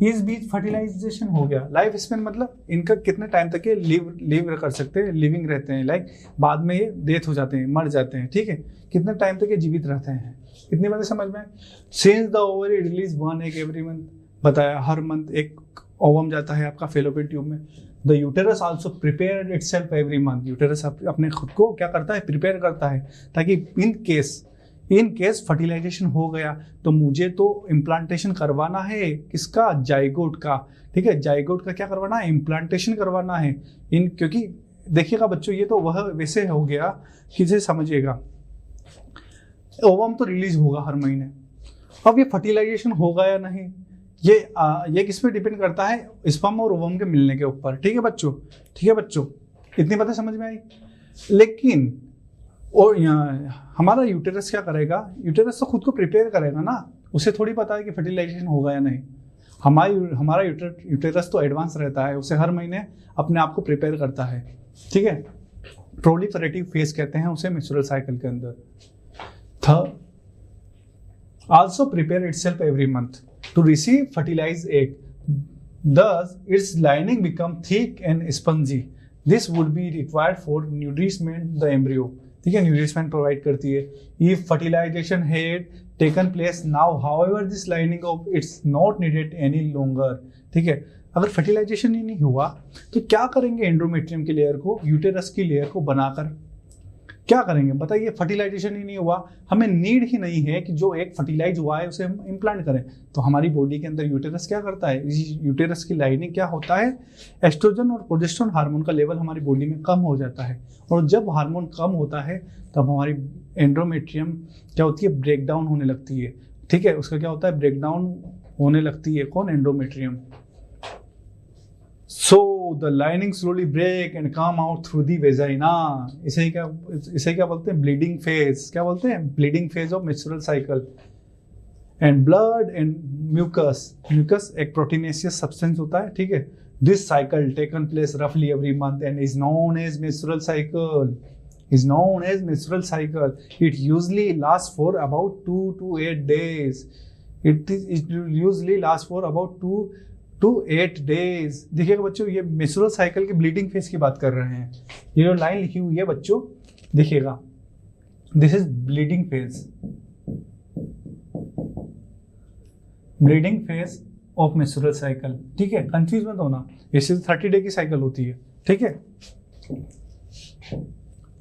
इस बीच फर्टिलाइजेशन हो गया। लाइफ स्पेन मतलब इनका कितने टाइम तक ये लिव कर सकते हैं, लिविंग रहते हैं, लाइक बाद में ये डेथ हो जाते हैं, मर जाते हैं, ठीक है। कितने टाइम तक ये जीवित रहते हैं, इतनी बातें समझ में। Since the ovary release one egg every month, बताया हर मंथ एक ओवम जाता है आपका फेलोपियन ट्यूब में। The uterus also prepare itself every month, uterus अपने खुद को क्या करता है, प्रिपेयर करता है, ताकि इन केस फर्टिलाइजेशन हो गया तो मुझे तो इम्प्लांटेशन करवाना है, किसका, जाइगोट का, ठीक है। जाइगोट का क्या करवाना है, इम्प्लांटेशन करवाना है। क्योंकि देखिएगा बच्चों, ये तो वह वैसे हो गया कि इसे समझिएगा, ओवम तो रिलीज होगा हर महीने, अब ये फर्टिलाइजेशन होगा या नहीं, ये किस पे डिपेंड करता है, स्पर्म और ओवम के मिलने के ऊपर, ठीक है बच्चों, ठीक है बच्चों, इतनी बातें समझ में आई। लेकिन और हमारा यूटेरस क्या करेगा, यूटेरस तो खुद को प्रिपेयर करेगा ना, उसे थोड़ी पता है कि फर्टिलाइजेशन होगा या नहीं। हमारा यूटेरस तो एडवांस रहता है, उसे हर महीने अपने आप को प्रिपेयर करता है, ठीक है। प्रोलिफरेटिव फेज कहते हैं उसे मेंस्ट्रुअल साइकिल के अंदर। also prepare itself every month to receive fertilized egg. Thus, its lining become thick and spongy. This would be required for nourishment the embryo. ठीक है, nourishment provide करती है। If fertilization had taken place now, however, this lining of it's not needed any longer. ठीक है, अगर fertilisation ही नहीं हुआ तो क्या करेंगे एंडोमेट्रियम की लेयर को, यूटेरस की लेयर को बनाकर क्या करेंगे बताइए। फर्टिलाइजेशन ही नहीं हुआ, हमें नीड ही नहीं है कि जो एक फर्टिलाइज हुआ है उसे हम इम्प्लांट करें। तो हमारी बॉडी के अंदर यूटेरस क्या करता है, यूटेरस की लाइनिंग क्या होता है, एस्ट्रोजन और प्रोजेस्टेरोन हार्मोन का लेवल हमारी बॉडी में कम हो जाता है, और जब हार्मोन कम होता है तब हमारी एंडोमेट्रियम क्या होती है, ब्रेक डाउन होने लगती है, ठीक है। उसका क्या होता है, ब्रेक डाउन होने लगती है, कौन, endometrium. So the lining slowly break and come out through the vagina. इसे क्या बोलते हैं, ब्लीडिंग फेज, क्या बोलते हैं, bleeding phase of menstrual cycle. And blood and mucus एक प्रोटीनेशियस सब्सटेंस होता है, ठीक है। दिस साइकिल टेकन प्लेस रफली every month and is known as menstrual cycle. It usually lasts for about 2 to 8 days. It usually lasts for about 2 to 8 days। देखिएगा बच्चों, ये menstrual cycle की ब्लीडिंग फेज की बात कर रहे हैं। ये जो लाइन लिखी हुई है बच्चों, देखिएगा, this is bleeding phase of menstrual cycle, ठीक है। कंफ्यूज मत होना, ये सिर्फ 30 डे की साइकिल होती है, ठीक है।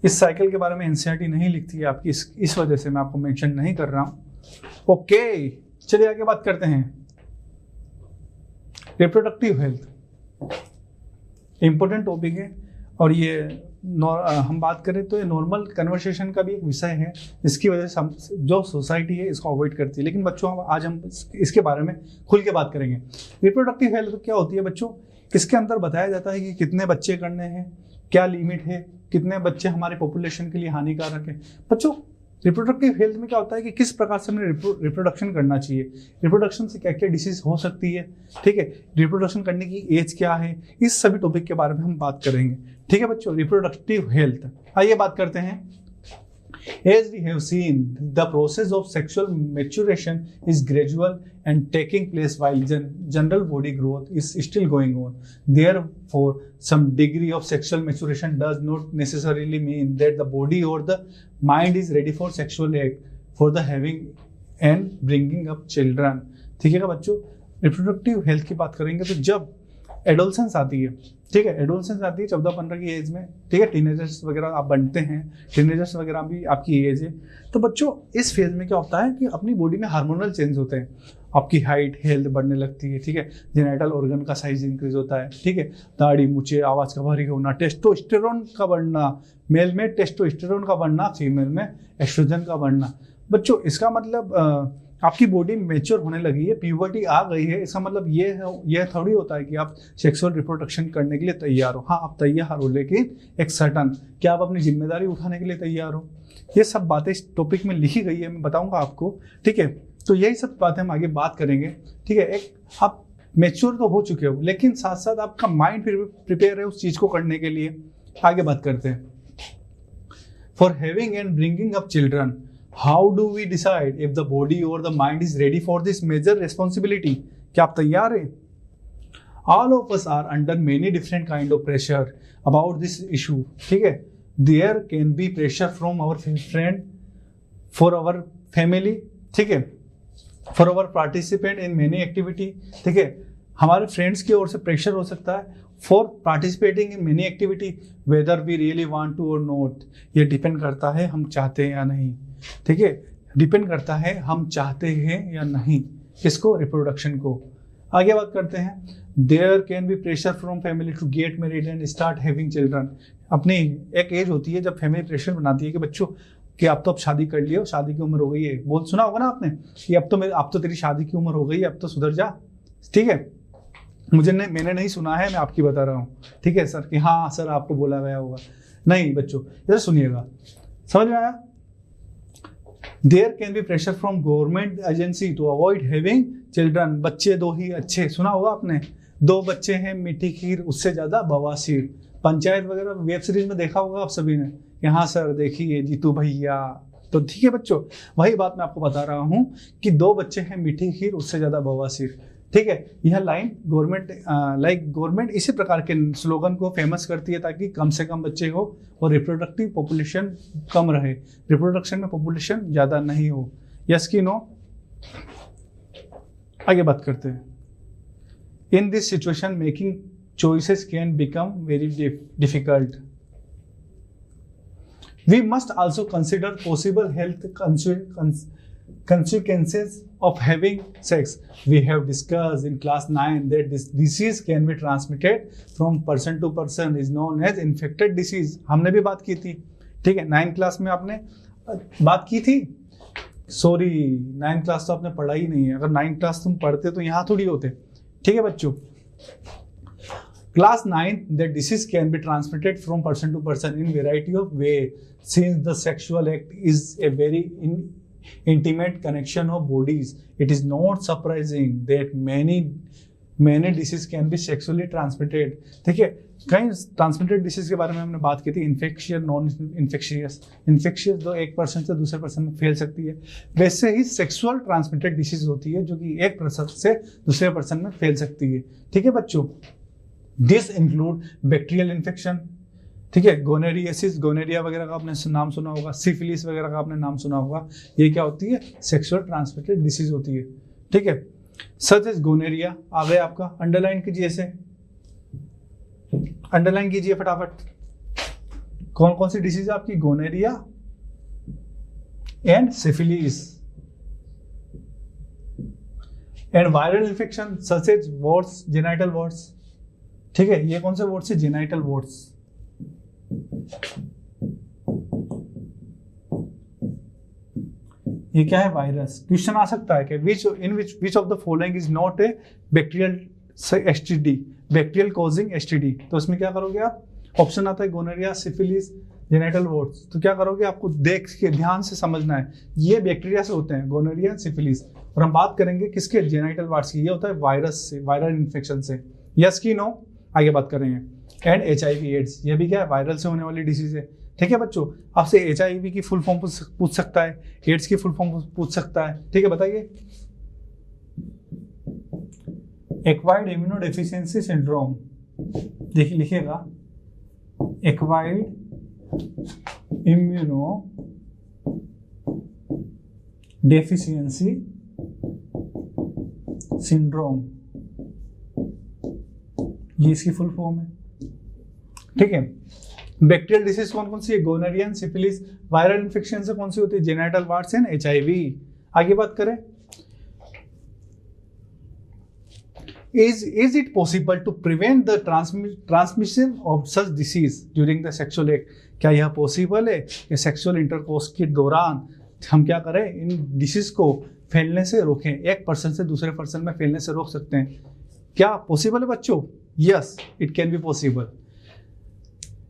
इस साइकिल के बारे में एनसीईआरटी नहीं लिखती है आपकी, इस वजह से मैं आपको मेंशन नहीं कर रहा हूं। ओके, चलिए आगे बात करते हैं। रिप्रोडक्टिव हेल्थ इंपॉर्टेंट टॉपिक है, और ये हम बात करें तो ये नॉर्मल कन्वर्सेशन का भी एक विषय है, इसकी वजह से हम जो सोसाइटी है इसको अवॉइड करती है। लेकिन बच्चों आज हम इसके बारे में खुल के बात करेंगे। रिप्रोडक्टिव हेल्थ क्या होती है बच्चों, इसके अंदर बताया जाता है कि कितने बच्चे करने हैं, क्या लिमिट है, कितने बच्चे हमारे पॉपुलेशन के लिए हानिकारक है। बच्चों रिप्रोडक्टिव हेल्थ में क्या होता है कि किस प्रकार से हमें रिप्रोडक्शन करना चाहिए, रिप्रोडक्शन से क्या क्या डिसीज हो सकती है, ठीक है, रिप्रोडक्शन करने की एज क्या है, इस सभी टॉपिक के बारे में हम बात करेंगे, ठीक है बच्चों। रिप्रोडक्टिव हेल्थ, आइए बात करते हैं। As we have seen, the process of sexual maturation is gradual and taking place while general body growth is still going on. Therefore, some degree of sexual maturation does not necessarily mean that the body or the mind is ready for sexual act, for the having and bringing up children. ठीक है बच्चों, reproductive health की बात करेंगे तो जब adolescence आती है, ठीक है, एडोलसेंस आती है 14-15 की एज में, ठीक है, टीनेजर्स वगैरह आप बनते हैं, टीनेजर्स वगैरह भी आपकी एज है। तो बच्चों इस फेज में क्या होता है कि अपनी बॉडी में हार्मोनल चेंज होते हैं, आपकी हाइट हेल्थ बढ़ने लगती है, ठीक है, जेनिटल ऑर्गन का साइज इंक्रीज होता है, ठीक है, दाढ़ी मूछें, आवाज़ का भारी होना, टेस्टोस्टेरोन का बढ़ना, मेल में टेस्टोस्टेरोन का बढ़ना, फीमेल में एस्ट्रोजन का बढ़ना। बच्चों इसका मतलब आपकी बॉडी मैच्योर होने लगी है, प्यूबर्टी आ गई है, इसका मतलब ये थोड़ी होता है कि आप सेक्सुअल रिप्रोडक्शन करने के लिए तैयार हो। हाँ आप तैयार हो, लेकिन एक सर्टन, क्या आप अपनी जिम्मेदारी उठाने के लिए तैयार हो, ये सब बातें इस टॉपिक में लिखी गई है, मैं बताऊंगा आपको, ठीक है। तो यही सब बातें हम आगे बात करेंगे, ठीक है। एक आप मैच्योर तो हो चुके हो, लेकिन साथ साथ आपका माइंड फिर भी प्रिपेयर है उस चीज़ को करने के लिए। आगे बात करते हैं। For having and bringing up children, how do we decide if the body or the mind is ready for this major responsibility? क्या आप तैयार हैं? All of us are under many different kind of pressure about this issue. ठीक है, there can be pressure from our friend, for our family, ठीक है, for our participant in many activity, ठीक है, हमारे फ्रेंड्स की ओर से प्रेशर हो सकता है for participating in many activity, whether we really want to or not. ये डिपेंड करता है हम चाहते हैं या नहीं, ठीक है, डिपेंड करता है हम चाहते हैं या नहीं, किसको? रिप्रोडक्शन को। आगे बात करते हैं, there can be pressure from family to get married and start having children. अपनी एक एज होती है जब फैमिली प्रेशर बनाती है कि बच्चों कि अब तो अब शादी कर लियो, शादी की उम्र हो गई है। बोल सुना होगा ना आपने कि अब तो तेरी शादी की उम्र हो गई है, अब तो सुधर जा, ठीक है। मैंने नहीं सुना है, मैं आपकी बता रहा हूँ, ठीक है सर, कि हाँ सर आपको बोला गया होगा। नहीं बच्चों, इधर सुनिएगा, समझ में आया? There can be pressure from government agency to avoid having children. बच्चे दो ही अच्छे, सुना होगा आपने, 2 बच्चे हैं मीठी खीर, उससे ज्यादा बवासीर। पंचायत वगैरह वेब सीरीज में देखा होगा आप सभी ने कि हाँ सर देखिए जीतू भैया। तो ठीक है बच्चों, वही बात मैं आपको बता रहा हूँ कि 2 बच्चे हैं मीठी खीर, उससे ज्यादा बवासीर, ठीक है। यह लाइन गवर्नमेंट इसी प्रकार के स्लोगन को फेमस करती है ताकि कम से कम बच्चे हो और रिप्रोडक्टिव पॉपुलेशन कम रहे, रिप्रोडक्शन में पॉपुलेशन ज़्यादा नहीं हो। यस की नो? आगे बात करते हैं। In this situation making choices can become very difficult. We must also consider possible health consequences of having sex. We have discussed in class 9 that this disease can be transmitted from person to person, is known as infected disease. हमने भी बात की थी, ठीक है, 9 class में आपने बात की थी। सॉरी 9 क्लास तो आपने पढ़ा ही नहीं है, अगर 9 क्लास तुम पढ़ते तो यहाँ थोड़ी होते, ठीक है बच्चों। Class 9 that disease can be transmitted from person to person in variety of way, since the sexual act is a very intimate connection of bodies. It is not surprising that many diseases can be sexually transmitted. ठीक है, कई transmitted disease के बारे में हमने बात की थी, इन्फेक्शियस, नॉन इन्फेक्शियस। इन्फेक्शियस जो एक पर्सन से दूसरे पर्सन में फैल सकती है, वैसे ही सेक्सुअल ट्रांसमिटेड डिसीज होती है जो कि एक पर्सन से दूसरे पर्सन में फैल सकती है, ठीक है बच्चों। दिस इंक्लूड बैक्टीरियल इन्फेक्शन, ठीक है, गोनेरियासिस, गोनेरिया वगैरह का आपने नाम सुना होगा, सिफिलिस वगैरह का आपने नाम सुना होगा। ये क्या होती है? सेक्सुअल ट्रांसमिटेड डिसीज होती है, ठीक है। सच एज गोनेरिया आ गया आपका, अंडरलाइन कीजिए इसे, अंडरलाइन कीजिए फटाफट। कौन कौन सी डिसीज है आपकी? Gonorrhoea and syphilis. And viral infection such as warts, genital warts, ठीक है। ये कौन से वॉर्ड्स है? Genital warts. ये क्या है? वायरस। क्वेश्चन आ सकता है कि which of the following is not a bacterial STD, bacterial causing STD. तो इसमें क्या करोगे आप? ऑप्शन आता है गोनेरिया, सिफिलिस, जेनाइटल वॉर्ड्स। तो क्या करोगे? आपको देख के ध्यान से समझना है, ये बैक्टीरिया से होते हैं, गोनेरिया, सिफिलिस। और हम बात करेंगे किसके? जेनाइटल वॉर्ड्स की। ये होता है वायरस से, वायरल इन्फेक्शन से। यस की नो? आगे बात करेंगे। एंड HIV एड्स, ये भी क्या है? वायरल से होने वाली डिसीज है, ठीक है बच्चों। आपसे HIV की फुल फॉर्म पूछ सकता है, एड्स की फुल फॉर्म पूछ सकता है, ठीक है, बताइए। एक्वायर्ड इम्यूनो डेफिशिएंसी सिंड्रोम, देखिए लिखिएगा, एक्वायर्ड इम्यूनो डेफिशिएंसी सिंड्रोम, ये इसकी फुल फॉर्म है, ठीक है। बैक्टीरियल डिसीज कौन कौन सी है? Gonorrhoea, syphilis. वायरल इन्फेक्शन से कौन सी होती है? Genital wards and HIV। आगे बात करें, is it possible to prevent the transmission of such disease during the sexual act? क्या यह पॉसिबल है कि सेक्सुअल इंटरकोर्स के दौरान हम क्या करें? इन डिसीज को फैलने से रोकें, एक पर्सन से दूसरे पर्सन में फैलने से रोक सकते हैं। क्या पॉसिबल है बच्चों? Yes, it can be possible.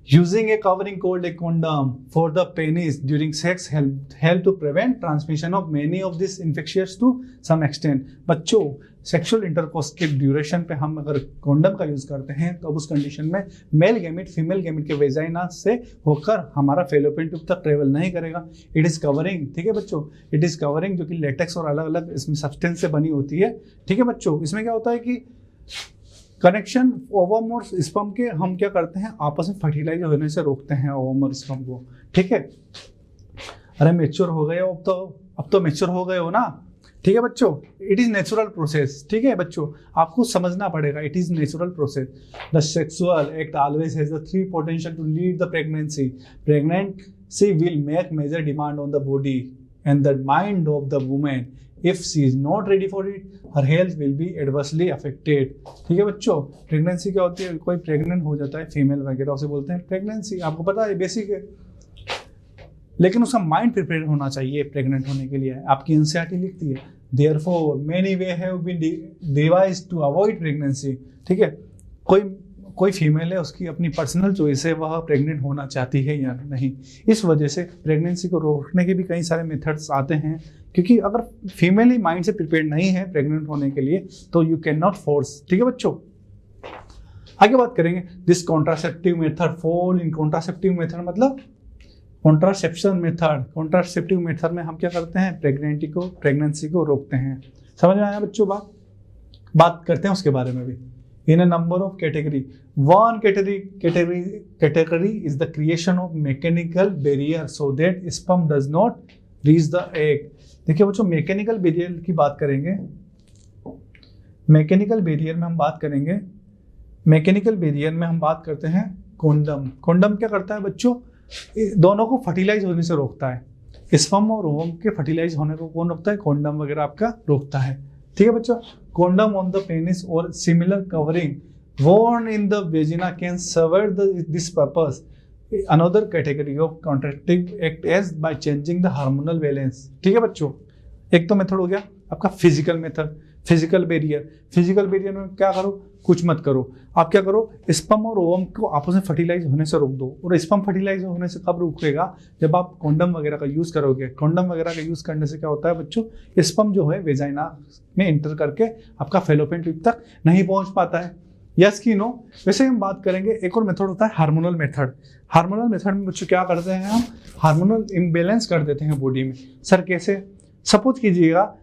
Using a covering called a condom for the penis during sex help to prevent transmission of many of these infections to some extent. बच्चों सेक्सुअल इंटरकोर्स के duration पे हम अगर condom का use करते हैं तो अब उस कंडीशन में मेल गैमेट फीमेल गैमेट के वेजाइना से होकर हमारा फेलोपियन ट्यूब तक ट्रेवल नहीं करेगा. इट इज कवरिंग, ठीक है बच्चों, इट इज कवरिंग, जो कि लेटेक्स और अलग अलग इसमें सब्सटेंस से बनी होती है. ठीक है बच्चों, इसमें क्या होता है कि कनेक्शन ओवम और स्पर्म के हम क्या करते हैं, आपस में फर्टिलाइज होने से रोकते हैं ओवम और स्पर्म को. ठीक है, अरे मेच्योर हो गए हो अब तो मेच्योर हो गए हो ना. ठीक है बच्चों, इट इज नेचुरल प्रोसेस. ठीक है बच्चों, आपको समझना पड़ेगा, it is natural process. The sexual act always has the three potential to lead the pregnancy. Pregnancy will make major demand on the body and the mind of the women. If she is not ready for it, her health will be adversely affected. ठीक है बच्चों, pregnancy क्या होती है, कोई pregnant हो जाता है फीमेल वगैरह, उसे बोलते हैं प्रेगनेंसी. आपको पता है, बेसिक है. लेकिन उसका माइंड प्रिपेयर होना चाहिए प्रेग्नेंट होने के लिए. आपकी एनसीईआरटी लिखती है, therefore many way have been devised to avoid pregnancy. ठीक है, कोई फीमेल है, उसकी अपनी पर्सनल चॉइस है, वह प्रेग्नेंट होना चाहती है या नहीं. इस वजह से प्रेगनेंसी को रोकने के भी कई सारे मेथड्स आते हैं, क्योंकि अगर फीमेल ही माइंड से प्रिपेयर नहीं है प्रेग्नेंट होने के लिए तो यू कैन नॉट फोर्स. ठीक है बच्चों, आगे बात करेंगे. This contraceptive method fall in contraceptive method मतलब कॉन्ट्रासेप्शन मेथड. कॉन्ट्रासेप्टिव मेथड में हम क्या करते हैं, प्रेगनेंसी को रोकते हैं. समझ में आया बच्चों बात करते हैं उसके बारे में भी. In a number of category, one category is the creation of mechanical barrier so that sperm does not reach the egg. देखिए बच्चों, मैकेनिकल बैरियर की बात करेंगे. मैकेनिकल बैरियर में हम बात करते हैं कॉन्डम. कॉन्डम क्या करता है बच्चों, दोनों को फर्टिलाइज होने से रोकता है. स्पर्म और ओवम के फर्टिलाइज होने को कौन रोकता है, कॉन्डम वगैरह आपका रोकता है. ठीक है बच्चों, condom on the penis or similar covering worn in the vagina can serve this purpose. Another category of contraceptive act is by changing the hormonal balance. ठीक है बच्चों, एक तो मेथड हो गया आपका physical method, physical barrier. Physical barrier में क्या करो, कुछ मत करो. आप क्या करो, स्पर्म और ओवम को आपस में फर्टिलाइज होने से रोक दो. और स्पर्म फर्टिलाइज होने से कब रुकेगा, जब आप कॉन्डम वगैरह का यूज करोगे. कॉन्डम वगैरह का यूज करने से क्या होता है बच्चों, स्पर्म जो है वेजाइना में इंटर करके आपका फेलोपियन ट्यूब तक नहीं पहुंच पाता है. यस कि नो. वैसे हम बात करेंगे, एक और मेथड होता है हार्मोनल मेथड. हार्मोनल मेथड में बच्चों क्या करते हैं, हम हार्मोनल इम्बैलेंस कर देते हैं बॉडी में. सर कैसे, सपोज कीजिएगा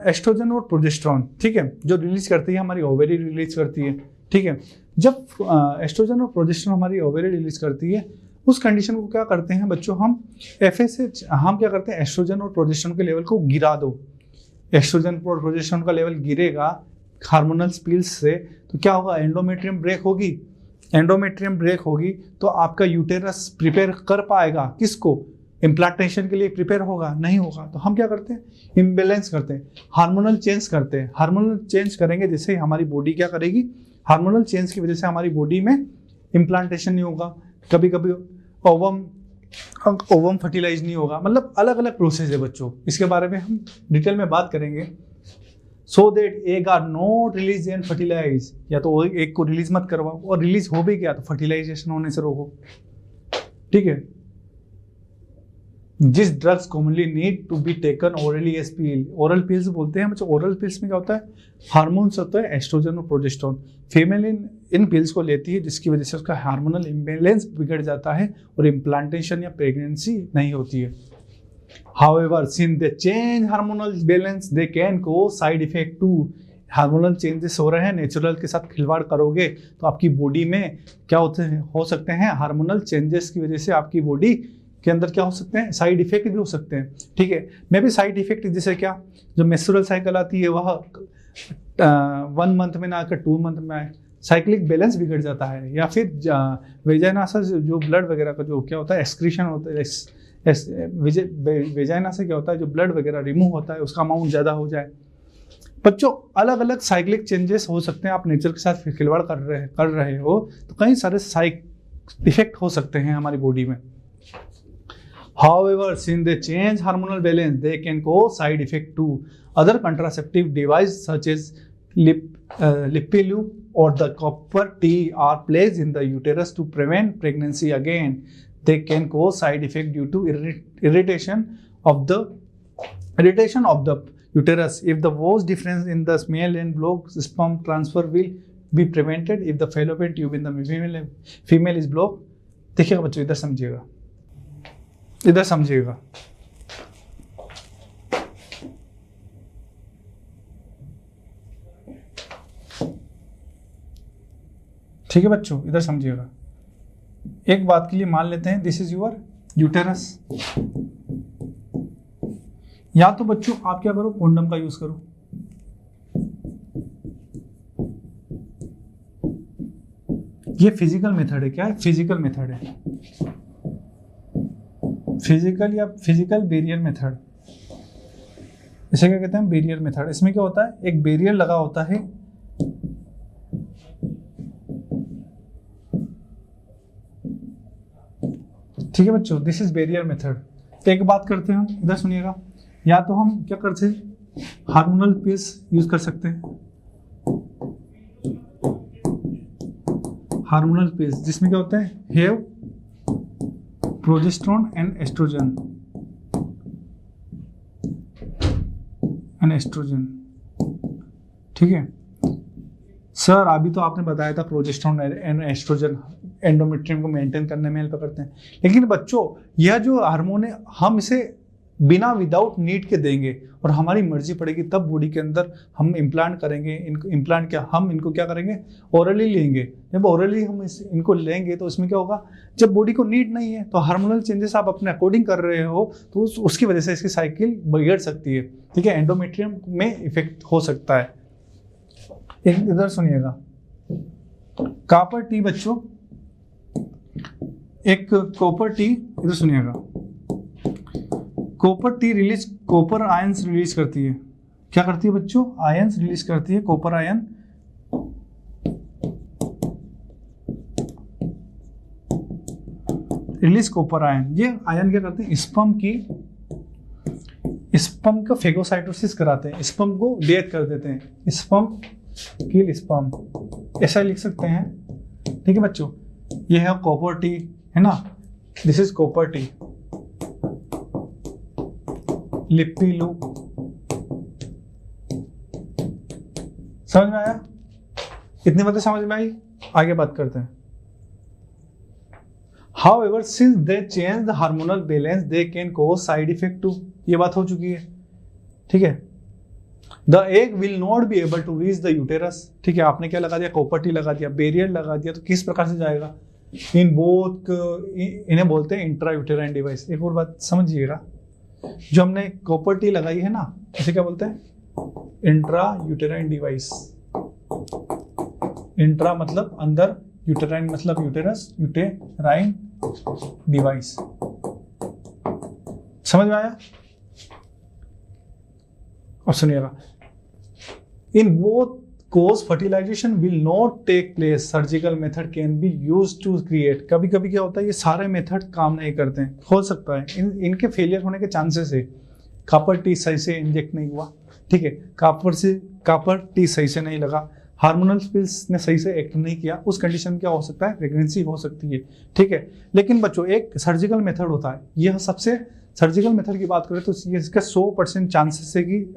एस्ट्रोजन और प्रोजेस्टेरॉन, ठीक है, जो रिलीज करती है हमारी ओवेरी रिलीज करती है. ठीक है, जब एस्ट्रोजन और प्रोजेस्टेरॉन हमारी ओवेरी रिलीज करती है, उस कंडीशन को क्या करते हैं बच्चों, हम FSH हम क्या करते हैं, एस्ट्रोजन और प्रोजेस्टेरॉन के लेवल को गिरा दो. एस्ट्रोजन और प्रोजेस्टेरॉन का लेवल गिरेगा हार्मोनल पिल्स से, तो क्या होगा, एंडोमेट्रियम ब्रेक होगी. एंडोमेट्रियम ब्रेक होगी तो आपका यूटेरस प्रिपेयर कर पाएगा किसको, इम्प्लांटेशन के लिए प्रिपेयर होगा, नहीं होगा. तो हम क्या करते हैं, इम्बैलेंस करते हैं, हार्मोनल चेंज करते हैं. हार्मोनल चेंज करेंगे जैसे हमारी बॉडी क्या करेगी, हार्मोनल चेंज की वजह से हमारी बॉडी में इम्प्लांटेशन नहीं होगा, कभी कभी ओवम फर्टिलाइज नहीं होगा. मतलब अलग अलग प्रोसेस है बच्चों, इसके बारे में हम डिटेल में बात करेंगे. So that egg are not release and fertilize, या तो एग को रिलीज मत करवाओ, और रिलीज हो भी गया तो फर्टिलाइजेशन होने से रोको. ठीक है, जिस drugs commonly need to be taken orally as pill. Oral pills बोलते हैं बच्चों. ओरल पिल्स में क्या होता है, हार्मोन्स होता है एस्ट्रोजन और प्रोजेस्टेरॉन. फीमेल इन पिल्स को लेती है, जिसकी वजह से उसका हार्मोनल इम्बैलेंस बिगड़ जाता है और इम्प्लांटेशन या प्रेगनेंसी नहीं होती है. However, since they change hormonal balance, they can cause side effect too. Hormonal changes हो रहे हैं, नेचुरल के साथ खिलवाड़ करोगे तो आपकी बॉडी में क्या हो सकते हैं, हार्मोनल चेंजेस की वजह से आपकी बॉडी के अंदर क्या हो सकते हैं, साइड इफेक्ट भी हो सकते हैं. ठीक है, मे भी साइड इफेक्ट जैसे क्या, जो मेंस्ट्रुअल साइकिल आती है वह 1 मंथ में ना आकर 2 मंथ में आए, साइक्लिक बैलेंस बिगड़ जाता है. या फिर वेजाइना से जो ब्लड वगैरह का जो क्या होता है, एक्सक्रीशन होता है, वेजाइना से क्या होता है, जो ब्लड वगैरह रिमूव होता है उसका अमाउंट ज़्यादा हो जाए. बच्चों अलग अलग साइक्लिक चेंजेस हो सकते हैं. आप नेचर के साथ खिलवाड़ कर रहे हो तो कई सारे साइड इफेक्ट हो सकते हैं हमारी बॉडी में. However, since they change hormonal balance, they can cause side effect too. Other contraceptive devices such as lippy loop or the copper T are placed in the uterus to prevent pregnancy. Again, they can cause side effect due to irritation of the uterus. If the was difference in the male and blocked, sperm transfer will be prevented. If the fallopian tube in the female is blocked. देखिएगा बच्चों, इधर समझिएगा, इधर समझिएगा। ठीक है बच्चों, इधर समझिएगा। एक बात के लिए मान लेते हैं दिस इज योर यूटेरस। या तो बच्चों आप क्या करो, कॉन्डम का यूज करो। ये फिजिकल मेथड है। क्या है? फिजिकल मेथड है। फिजिकल या फिजिकल बैरियर मेथड, इसे क्या कहते हैं? Barrier method. इसमें क्या होता है? एक बैरियर लगा होता है, ठीक है बच्चों, दिस इज बैरियर मेथड। एक बात करते हैं हम, इधर सुनिएगा। या तो हम क्या करते हैं, हार्मोनल पिल्स यूज कर सकते हैं, हार्मोनल पिल्स, जिसमें क्या होता है, हैव प्रोजेस्टेरोन एंड एस्ट्रोजन, ठीक है सर। अभी तो आपने बताया था प्रोजेस्टेरोन एंड एस्ट्रोजन एंडोमेट्रियम को मेंटेन करने में हेल्प करते हैं, लेकिन बच्चों यह जो हार्मोन है हम इसे बिना विदाउट नीड के देंगे और हमारी मर्जी पड़ेगी तब बॉडी के अंदर हम इम्प्लांट करेंगे। इनको इम्प्लांट क्या, हम इनको क्या करेंगे, ओरली लेंगे। जब ओरली हम इनको लेंगे तो इसमें क्या होगा, जब बॉडी को नीड नहीं है तो हार्मोनल चेंजेस आप अपने अकॉर्डिंग कर रहे हो तो उसकी वजह से इसकी साइकिल बिगड़ सकती है, ठीक है, एंडोमेट्रियम में इफेक्ट हो सकता है। इधर सुनिएगा, कॉपर टी बच्चों, एक कॉपर टी, इधर सुनिएगा, copper T release copper ions release करती है। क्या करती है बच्चों? आयंस रिलीज करती है, copper ion. Release copper ion. ये आयन क्या करते हैं, स्पर्म का फेगोसाइटोसिस कराते हैं, स्पर्म को डेथ कर देते हैं, स्पर्म किल स्पर्म, ऐसा लिख सकते हैं, ठीक है बच्चों। ये है कॉपर टी, है ना, this is copper T. Lippy loop, समझ में आया? इतनी बातें समझ में आई? आगे बात करते हैं। However, since they change the hormonal balance, they can cause side effect too. ये बात हो चुकी है, ठीक है। The egg will not be able to reach the uterus, ठीक है। आपने क्या लगा दिया, कॉपर टी लगा दिया, बैरियर लगा दिया, तो किस प्रकार से जाएगा? इन बोथ, इन्हें बोलते हैं इंट्रा यूटेराइन डिवाइस। एक और बात समझिएगा, जो हमने कॉपर टी लगाई है ना, इसे क्या बोलते हैं? Intra uterine device. इंट्रा मतलब अंदर, यूटेराइन मतलब यूटेरस, यूटेराइन डिवाइस। समझ में आया? अब सुनिएगा, in both cause fertilization will not take place, surgical method can be used to create। कभी कभी क्या होता है, ये सारे मेथड काम नहीं करते हैं, हो सकता है इनके फेलियर होने के चांसेस है। कॉपर टी सही से इंजेक्ट नहीं हुआ, ठीक है, कॉपर टी सही से नहीं लगा, हार्मोनल पिल्स ने सही से एक्ट नहीं किया, उस कंडीशन में क्या हो सकता है, प्रेगनेंसी हो सकती है, ठीक है। लेकिन बच्चों एक सर्जिकल मेथड होता है, यह सबसे, सर्जिकल मेथड की बात करें तो ये इसका 100% चांसेस है कि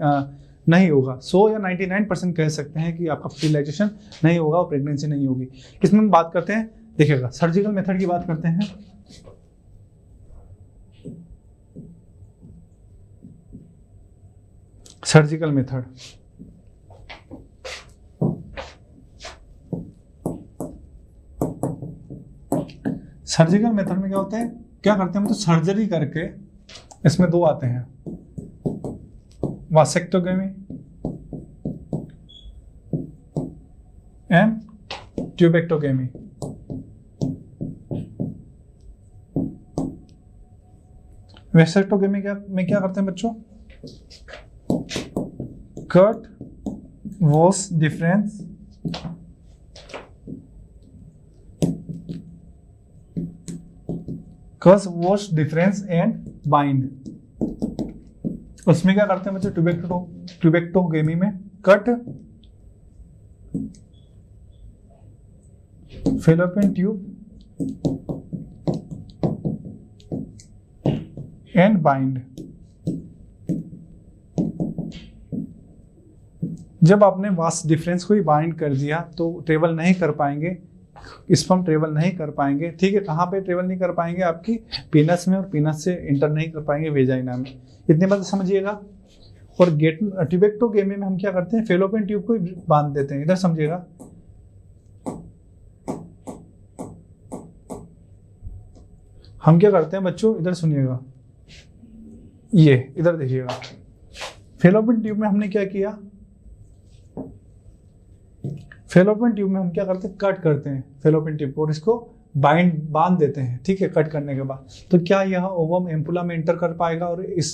नहीं होगा। 100 या 99% कह सकते हैं कि आपका फर्टिलाइजेशन नहीं होगा और प्रेगनेंसी नहीं होगी। इसमें हम बात करते हैं, देखिएगा सर्जिकल मेथड की बात करते हैं। सर्जिकल मेथड, सर्जिकल मेथड में क्या होता है, क्या करते हैं हम, तो सर्जरी करके, इसमें दो आते हैं, वासेक्टोमी एंड ट्यूबेक्टोमी। वेसेक्टोमी में क्या करते हैं बच्चों, cut was difference and bind. उसमें क्या करते हैं बच्चों, ट्यूबेक्टोमी में cut fallopian tube and bind। जब आपने वास्ट डिफरेंस को ही बाइंड कर दिया तो ट्रेवल नहीं कर पाएंगे, स्पर्म ट्रेवल नहीं कर पाएंगे। ठीक है, कहाँ पे ट्रेवल नहीं कर पाएंगे? आपकी पीनस में, और पीनस से इंटर नहीं कर पाएंगे वेजाइना में। इतनी बात समझिएगा। और ट्यूबेक्टोगेमी में हम क्या करते हैं? फेलोपियन ट्यूब को बांध देते हैं। इधर समझिएगा, हम क्या करते हैं बच्चों, इधर सुनिएगा, ये इधर देखिएगा। फेलोपियन ट्यूब में हमने क्या किया? फेलोपियन ट्यूब में हम क्या करते हैं? कट करते हैं फेलोपियन ट्यूब को और इसको बांध देते हैं। ठीक है, कट करने के बाद तो क्या यह ओवम एम्पुला में इंटर कर पाएगा और इस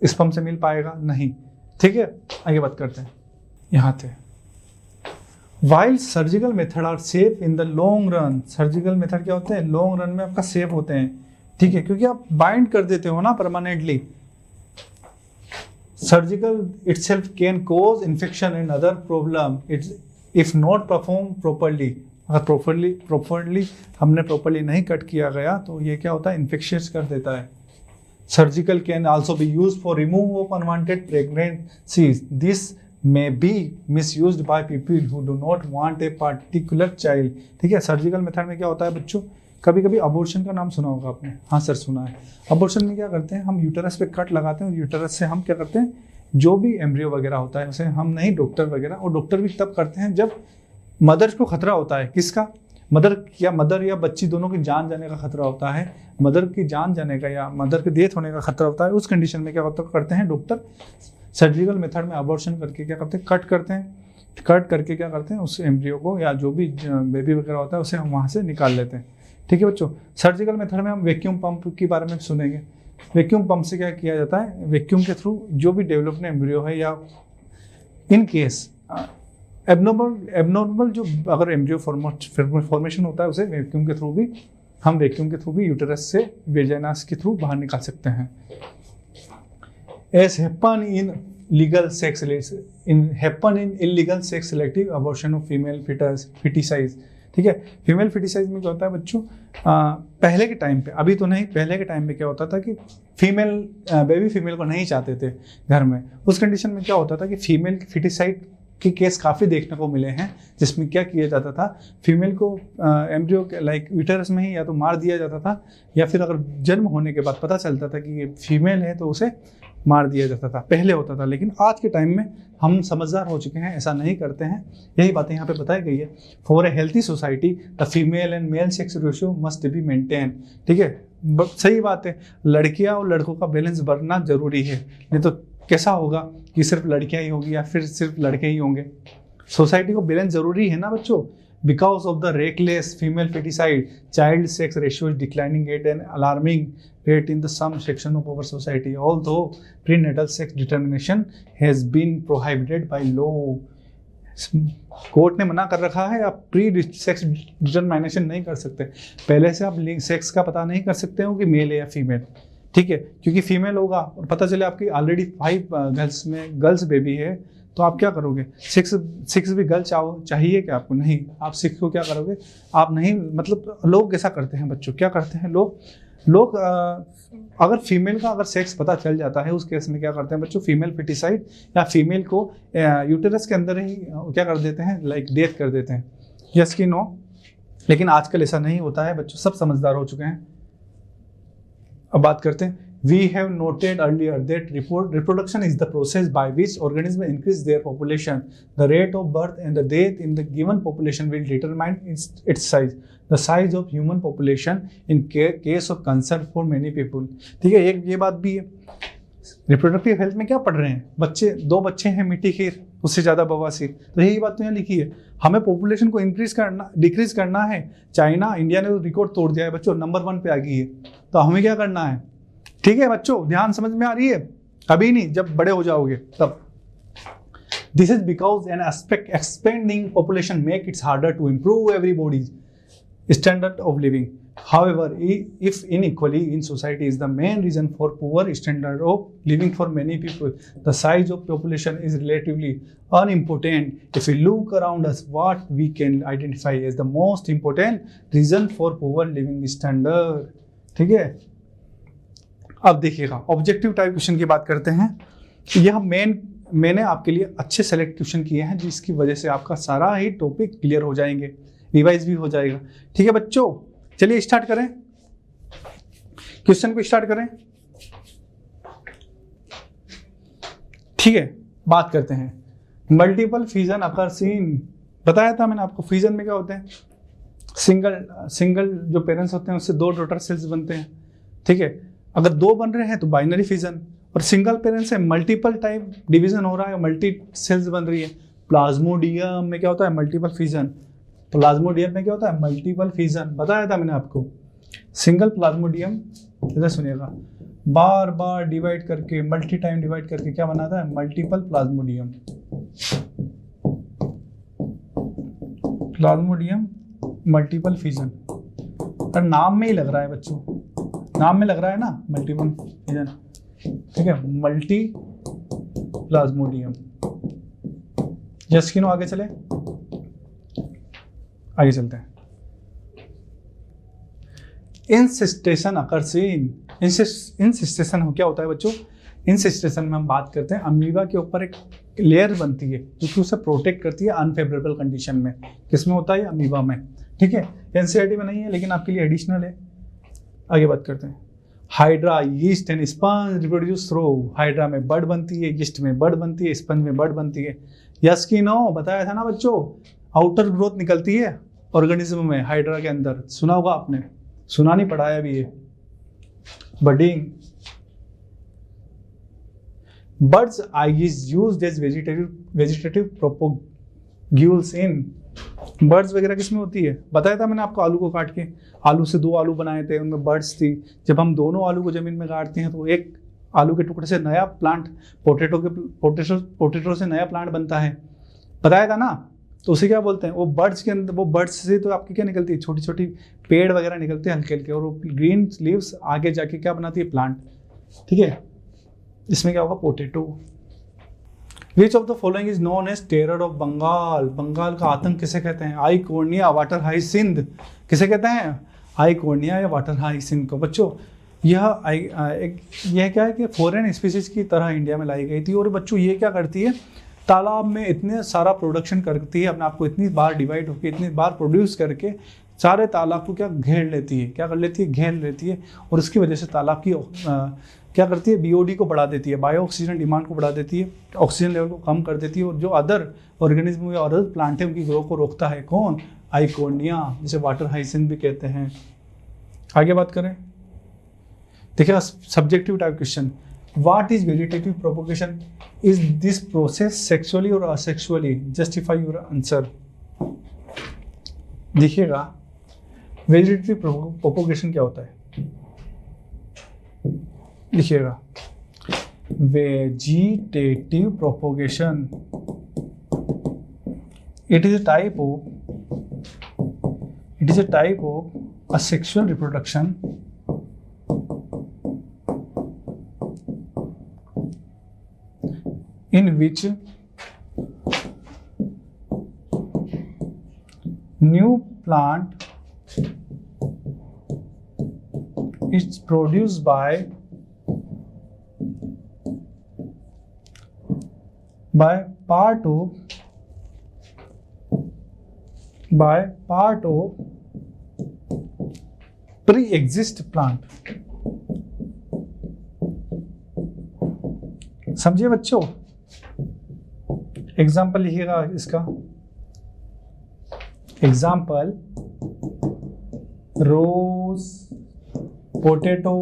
स्पर्म से मिल पाएगा? नहीं। ठीक है, आगे बात करते हैं। यहाँ थे while surgical method are safe in the long run. Surgical method क्या होते हैं? लॉन्ग रन में आपका सेफ होते हैं। ठीक है, क्योंकि आप बाइंड कर देते हो ना permanently. Surgical itself can cause infection and other problem if not perform properly. अगर प्रॉपरली हमने प्रॉपरली नहीं कट किया गया तो ये क्या होता है? इन्फेक्शियस कर देता है। Surgical can also be used for remove of unwanted pregnancies. This may be misused by people who do not want a particular child। ठीक है, सर्जिकल मेथड में क्या होता है बच्चों? कभी कभी अबॉर्शन का नाम सुना होगा आपने। हाँ सर, सुना है। अबॉर्शन में क्या करते हैं? हम यूटरस पे कट लगाते हैं और यूटरस से हम क्या करते हैं? जो भी एम्ब्रियो वगैरह होता है उसे हम नहीं, डॉक्टर वगैरह, और डॉक्टर भी तब करते हैं जब मदर को खतरा होता है। किसका? मदर या बच्ची दोनों की जान जाने का खतरा होता है। मदर की जान जाने का या मदर के डेथ होने का खतरा होता है। उस कंडीशन में क्या करते हैं डॉक्टर? सर्जिकल मेथड में अबॉर्शन करके क्या करते हैं? कट करते हैं। कट करके क्या करते हैं? उस एम्ब्रियो को या जो भी बेबी वगैरह होता है उसे हम वहाँ से निकाल लेते हैं। ठीक है बच्चों, सर्जिकल मेथड में हम वैक्यूम पंप के बारे में सुनेंगे। वैक्यूम पंप से क्या किया जाता है? वैक्यूम के थ्रू जो भी डेवलप्ड एम्ब्रियो है या इन केस एबनॉर्मल जो अगर एम्ब्रियो फॉर्मेशन होता है उसे वैक्यूम के थ्रू भी यूटेरस से वेजाइनास के थ्रू बाहर निकाल सकते हैं। As happen in illegal sex selective abortion of female feticide। ठीक है, फीमेल फिटिसाइज में क्या होता है बच्चों? पहले के टाइम पे, अभी तो नहीं, पहले के टाइम पे क्या होता था कि बेबी फीमेल को नहीं चाहते थे घर में। उस कंडीशन में क्या होता था कि फीमेल फिटिसाइड के केस काफ़ी देखने को मिले हैं, जिसमें क्या किया जाता था? फीमेल को एम्ब्रियो लाइक यूटेरस में ही या तो मार दिया जाता था, या फिर अगर जन्म होने के बाद पता चलता था कि ये फीमेल है तो उसे मार दिया जाता था। पहले होता था, लेकिन आज के टाइम में हम समझदार हो चुके हैं, ऐसा नहीं करते हैं। यही बातें यहाँ पे बताई गई है। For a healthy society the female and male sex ratio must be maintain. ठीक है, सही बात है, लड़कियाँ और लड़कों का बैलेंस बढ़ना जरूरी है। नहीं तो कैसा होगा कि सिर्फ लड़कियाँ ही होगी या फिर सिर्फ लड़के ही होंगे? सोसाइटी को बैलेंस जरूरी है ना बच्चों। Because of the reckless female feticide, child sex ratio is declining at an alarming rate in some section of our society. Although prenatal sex determination has been prohibited by law, court ने मना कर रखा है, आप pre sex determination नहीं कर सकते। पहले से आप सेक्स का पता नहीं कर सकते हो कि मेल है या फीमेल। ठीक है, क्योंकि फीमेल होगा और पता चले आपकी ऑलरेडी 5 गर्ल्स बेबी है, तो आप क्या करोगे? 6 भी गर्ल चाहिए क्या आपको? नहीं, आप 6 को क्या करोगे? आप नहीं, मतलब लोग कैसा करते हैं बच्चों, क्या करते हैं लोग अगर फीमेल का अगर सेक्स पता चल जाता है, उस केस में क्या करते हैं बच्चों? फीमेल फिटिसाइड या फीमेल को यूटेरस के अंदर ही क्या कर देते हैं? लाइक डेथ कर देते हैं। यस कि नो? लेकिन आजकल ऐसा नहीं होता है बच्चों, सब समझदार हो चुके हैं। अब बात करते हैं। We have noted earlier that reproduction is the process by which organisms increase their population. The rate of birth and the death in the given population will determine its size. The size of human population in case of concern for many people. ठीक है, एक ये बात भी है। Reproductive health में क्या पढ़ रहे हैं बच्चे? 2 बच्चे हैं मिट्टी खीर, उससे ज़्यादा बवासीर। तो यही बात तो यहाँ लिखी है। हमें पॉपुलेशन को डिक्रीज करना है। चाइना, इंडिया ने तो रिकॉर्ड तोड़ दिया है बच्चों, नंबर 1 पे आ गई है। तो हमें क्या करना है? ठीक है बच्चों, ध्यान समझ में आ रही है? अभी नहीं, जब बड़े हो जाओगे तब। This is because an expanding population make its harder to improve everybody's standard of living. However, if inequality in society is the main reason for poor standard of living for many people, the size of population is relatively unimportant. If we look around us, what we can identify as the most important reason for poor living standard. ठीक है, अब देखिएगा objective type question की बात करते हैं। यह मैंने आपके लिए अच्छे सेलेक्ट क्वेश्चन किए हैं जिसकी वजह से आपका सारा ही टॉपिक क्लियर हो जाएंगे, रिवाइज भी हो जाएगा। ठीक है बच्चों, चलिए स्टार्ट करें, क्वेश्चन को स्टार्ट करें। ठीक है, बात करते हैं मल्टीपल फिजन अकर्स इन। बताया था मैंने आपको फिजन में क्या होते हैं, सिंगल जो पेरेंट्स होते हैं उससे 2 डॉटर सेल्स बनते हैं। ठीक है, अगर 2 बन रहे हैं तो बाइनरी फिजन, और सिंगल पेरेंट्स से मल्टीपल टाइप डिवीजन हो रहा है, मल्टी सेल्स बन रही है। प्लाज्मोडियम में क्या होता है, मल्टीपल फिजन। प्लाज्मोडियम में क्या होता है, मल्टीपल फिजन। बताया था मैंने आपको। सिंगल प्लाज्मोडियम, इधर सुनिएगा, बार बार डिवाइड करके, मल्टी टाइम डिवाइड करके क्या बनाता है, multiple Plasmodium. Plasmodium multiple fission, पर नाम में ही लग रहा है बच्चों, नाम में लग रहा है ना मल्टीपल फिजन। ठीक है, मल्टी प्लाज्मोडियम। यस, आगे चले, आगे चलते हैं। इंसिस्टेशन अकर्स इन। इंसिस्टेशन हो क्या होता है बच्चों, इंसिस्टेशन में हम बात करते हैं अमीबा के ऊपर एक लेयर बनती है जो कि उसे प्रोटेक्ट करती है अनफेवरेबल कंडीशन में। किसमें होता है, अमीबा में। ठीक है, एनसीईआरटी में नहीं है लेकिन आपके लिए एडिशनल है। आगे बात करते हैं। Hydra, yeast and sponge reproduce through. Hydra में बड बनती है, यीस्ट में बड बनती है, स्पंज में बड बनती है। यस की नो, बताया था ना बच्चों, आउटर ग्रोथ निकलती है ऑर्गेनिज्म में, हाइड्रा के अंदर। सुना होगा आपने, सुना नहीं, पढ़ाया भी है। Budding, birds eye is used as vegetative propagules in. Birds वगैरह किसमें होती है, बताया था मैंने आपको, आलू को काट के, आलू से 2 आलू बनाए थे, उनमें बर्ड्स थी। जब हम दोनों आलू को जमीन में गाड़ते हैं तो एक आलू के टुकड़े से नया प्लांट, पोटेटो से नया प्लांट बनता है। बताया था ना, तो उसे क्या बोलते हैं, वो बर्ड्स के अंदर, वो बर्ड्स से तो आपकी क्या निकलती है, छोटी छोटी पेड़ वगैरह निकलते हैं हल्के हल्के, और वो ग्रीन लीव्स आगे जाके क्या बनाती है, प्लांट। ठीक है, इसमें क्या होगा, potato. Which of the following is known as terror of Bengal. Bengal का आतंक किसे कहते हैं, आइकोर्निया वाटर हाइसिंथ। किसे कहते हैं, आइकोर्निया या वाटर हाइसिंथ को। बच्चों यह क्या है कि फॉरेन स्पीसीज की तरह इंडिया में लाई गई थी, और बच्चों ये क्या करती है, तालाब में इतने सारा प्रोडक्शन करती है, अपने आप को इतनी बार डिवाइड होकर, इतनी बार प्रोड्यूस करके सारे तालाब को क्या घेर लेती है, क्या कर लेती है, घेर लेती है। और उसकी वजह से तालाब की क्या करती है, बीओडी को बढ़ा देती है, बायो ऑक्सीजन डिमांड को बढ़ा देती है, ऑक्सीजन लेवल को कम कर देती है, और जो अदर ऑर्गेनिज्म या अदर प्लांट है उनकी ग्रोथ को रोकता है। कौन, आइकोर्निया, जिसे वाटर हाइसिंथ भी कहते हैं। आगे बात करें, देखिएगा subjective type question. What is vegetative propagation, is this process sexually और असेक्सुअली, जस्टिफाई योर आंसर। देखिएगा वेजिटेटिव प्रोपोगेशन क्या होता है, लिखिएगा vegetative propagation, it is a type of asexual reproduction in which new plant is produced by part of pre-exist plant। समझिए बच्चों, example लिखिएगा इसका। एग्जाम्पल, रोज, पोटैटो।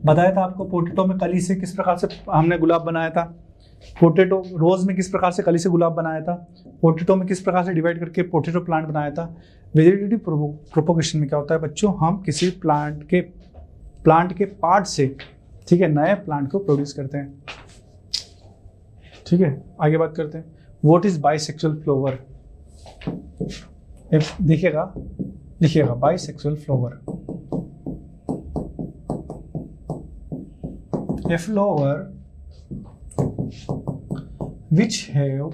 बताया था आपको, पोटैटो में कली से किस प्रकार से हमने गुलाब बनाया था, पोटैटो रोज में किस प्रकार से कली से गुलाब बनाया था, पोटैटो में किस प्रकार से डिवाइड करके पोटैटो प्लांट बनाया था। वेजिटेटिव प्रोपोगेशन में क्या होता है बच्चों, हम किसी प्लांट के पार्ट से, ठीक है, नए प्लांट को प्रोड्यूस करते हैं। ठीक है, आगे बात करते हैं। What is bisexual flower. देखिएगा लिखिएगा bisexual flower. A flower which have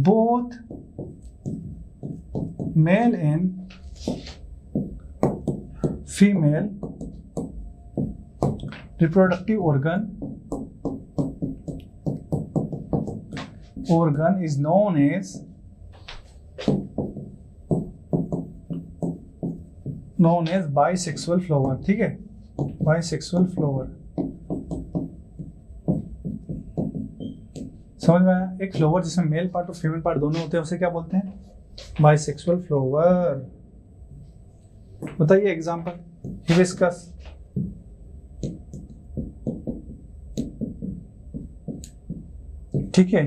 both male and female reproductive organ is known as bisexual flower। ठीक है, बाइसेक्सुअल फ्लावर। समझ में आया? एक फ्लावर जिसमें मेल पार्ट और फीमेल पार्ट दोनों होते हैं उसे क्या बोलते हैं? Bisexual flower. बताइए एग्जांपल। हिबिस्कस, ठीक है,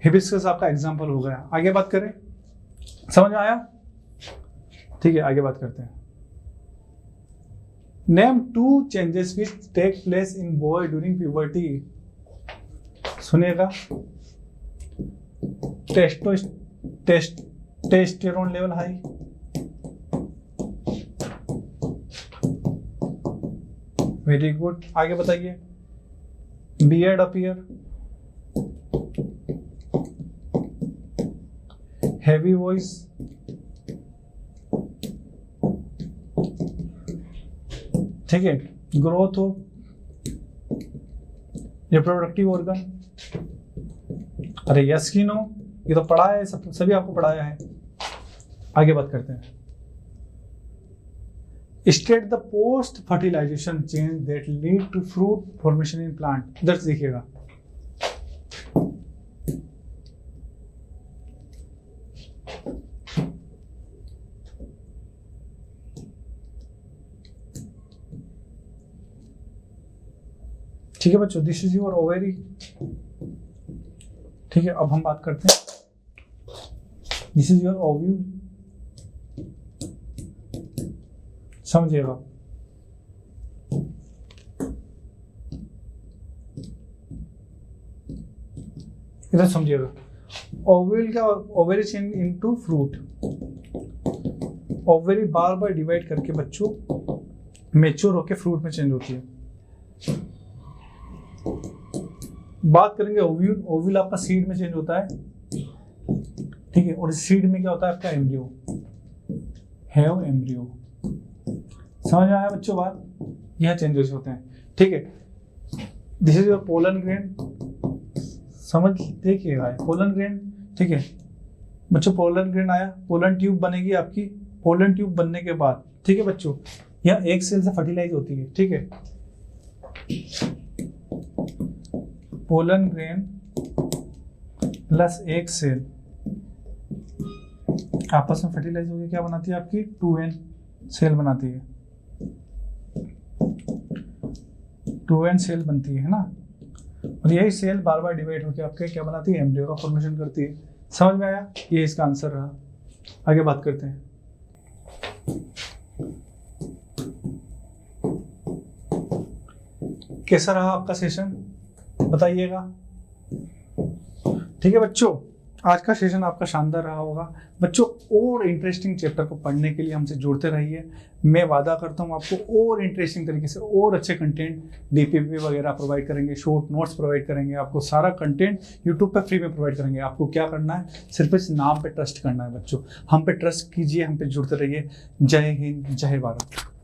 हिबिस्कस आपका एग्जांपल हो गया। आगे बात करें, समझ में आया? ठीक है, आगे बात करते हैं। Name 2 changes which take place in boy during puberty। सुनिएगा। Testosterone level high, very good. आगे बताइए। बियर्ड अपीयर, हैवी वॉइस, ठीक है, ग्रोथ हो रिप्रोडक्टिव ऑर्गन, अरे यस की नो, ये तो पढ़ा है, सभी आपको पढ़ाया है। आगे बात करते हैं। State the post fertilization change that lead to fruit formation in plant. इधर से देखिएगा। ठीक है बच्चों, दिस इज योर ओवेरी। ठीक है, अब हम बात करते हैं, दिस इज योर ओव्यूल। समझिएगा। इधर समझिएगा। ओव्यूल क्या? Ovary change into fruit. Ovary बार बार डिवाइड करके बच्चों मैच्योर होके फ्रूट में चेंज होती है। बात करेंगे ओव्यूल। ओव्यूल आपका सीड में चेंज होता है, ठीक है, और सीड में क्या होता है आपका? Embryo, have embryo. समझ में आया बच्चों बात? यह चेंजेस होते हैं, ठीक है। This is your pollen grain. समझ देखिएगा, पोलन ग्रेन, ठीक है बच्चों। पोलन ग्रेन आया, पोलन ट्यूब बनेगी आपकी। पोलन ट्यूब बनने के बाद, ठीक है बच्चों, यह एक सेल से फर्टिलाइज होती है, ठीक है। पोलन ग्रेन प्लस एक सेल आपस में फर्टिलाइज होकर क्या बनाती है आपकी? 2n सेल बनाती है। 2n सेल बनती है ना, और यही सेल बार बार डिवाइड होकर आपके क्या बनाती है? एम्ब्रियो का फॉर्मेशन करती है। समझ में आया? ये इसका आंसर रहा। आगे बात करते हैं। कैसा रहा आपका सेशन बताइएगा। ठीक है बच्चों, आज का सेशन आपका शानदार रहा होगा बच्चों। और इंटरेस्टिंग चैप्टर को पढ़ने के लिए हमसे जुड़ते रहिए। मैं वादा करता हूँ आपको और इंटरेस्टिंग तरीके से और अच्छे कंटेंट डीपीपी वगैरह प्रोवाइड करेंगे, शॉर्ट नोट्स प्रोवाइड करेंगे, आपको सारा कंटेंट यूट्यूब पे फ्री में प्रोवाइड करेंगे। आपको क्या करना है? सिर्फ इस नाम पे ट्रस्ट करना है बच्चों। हम पे ट्रस्ट कीजिए, हम पे जुड़ते रहिए। जय हिंद, जय भारत।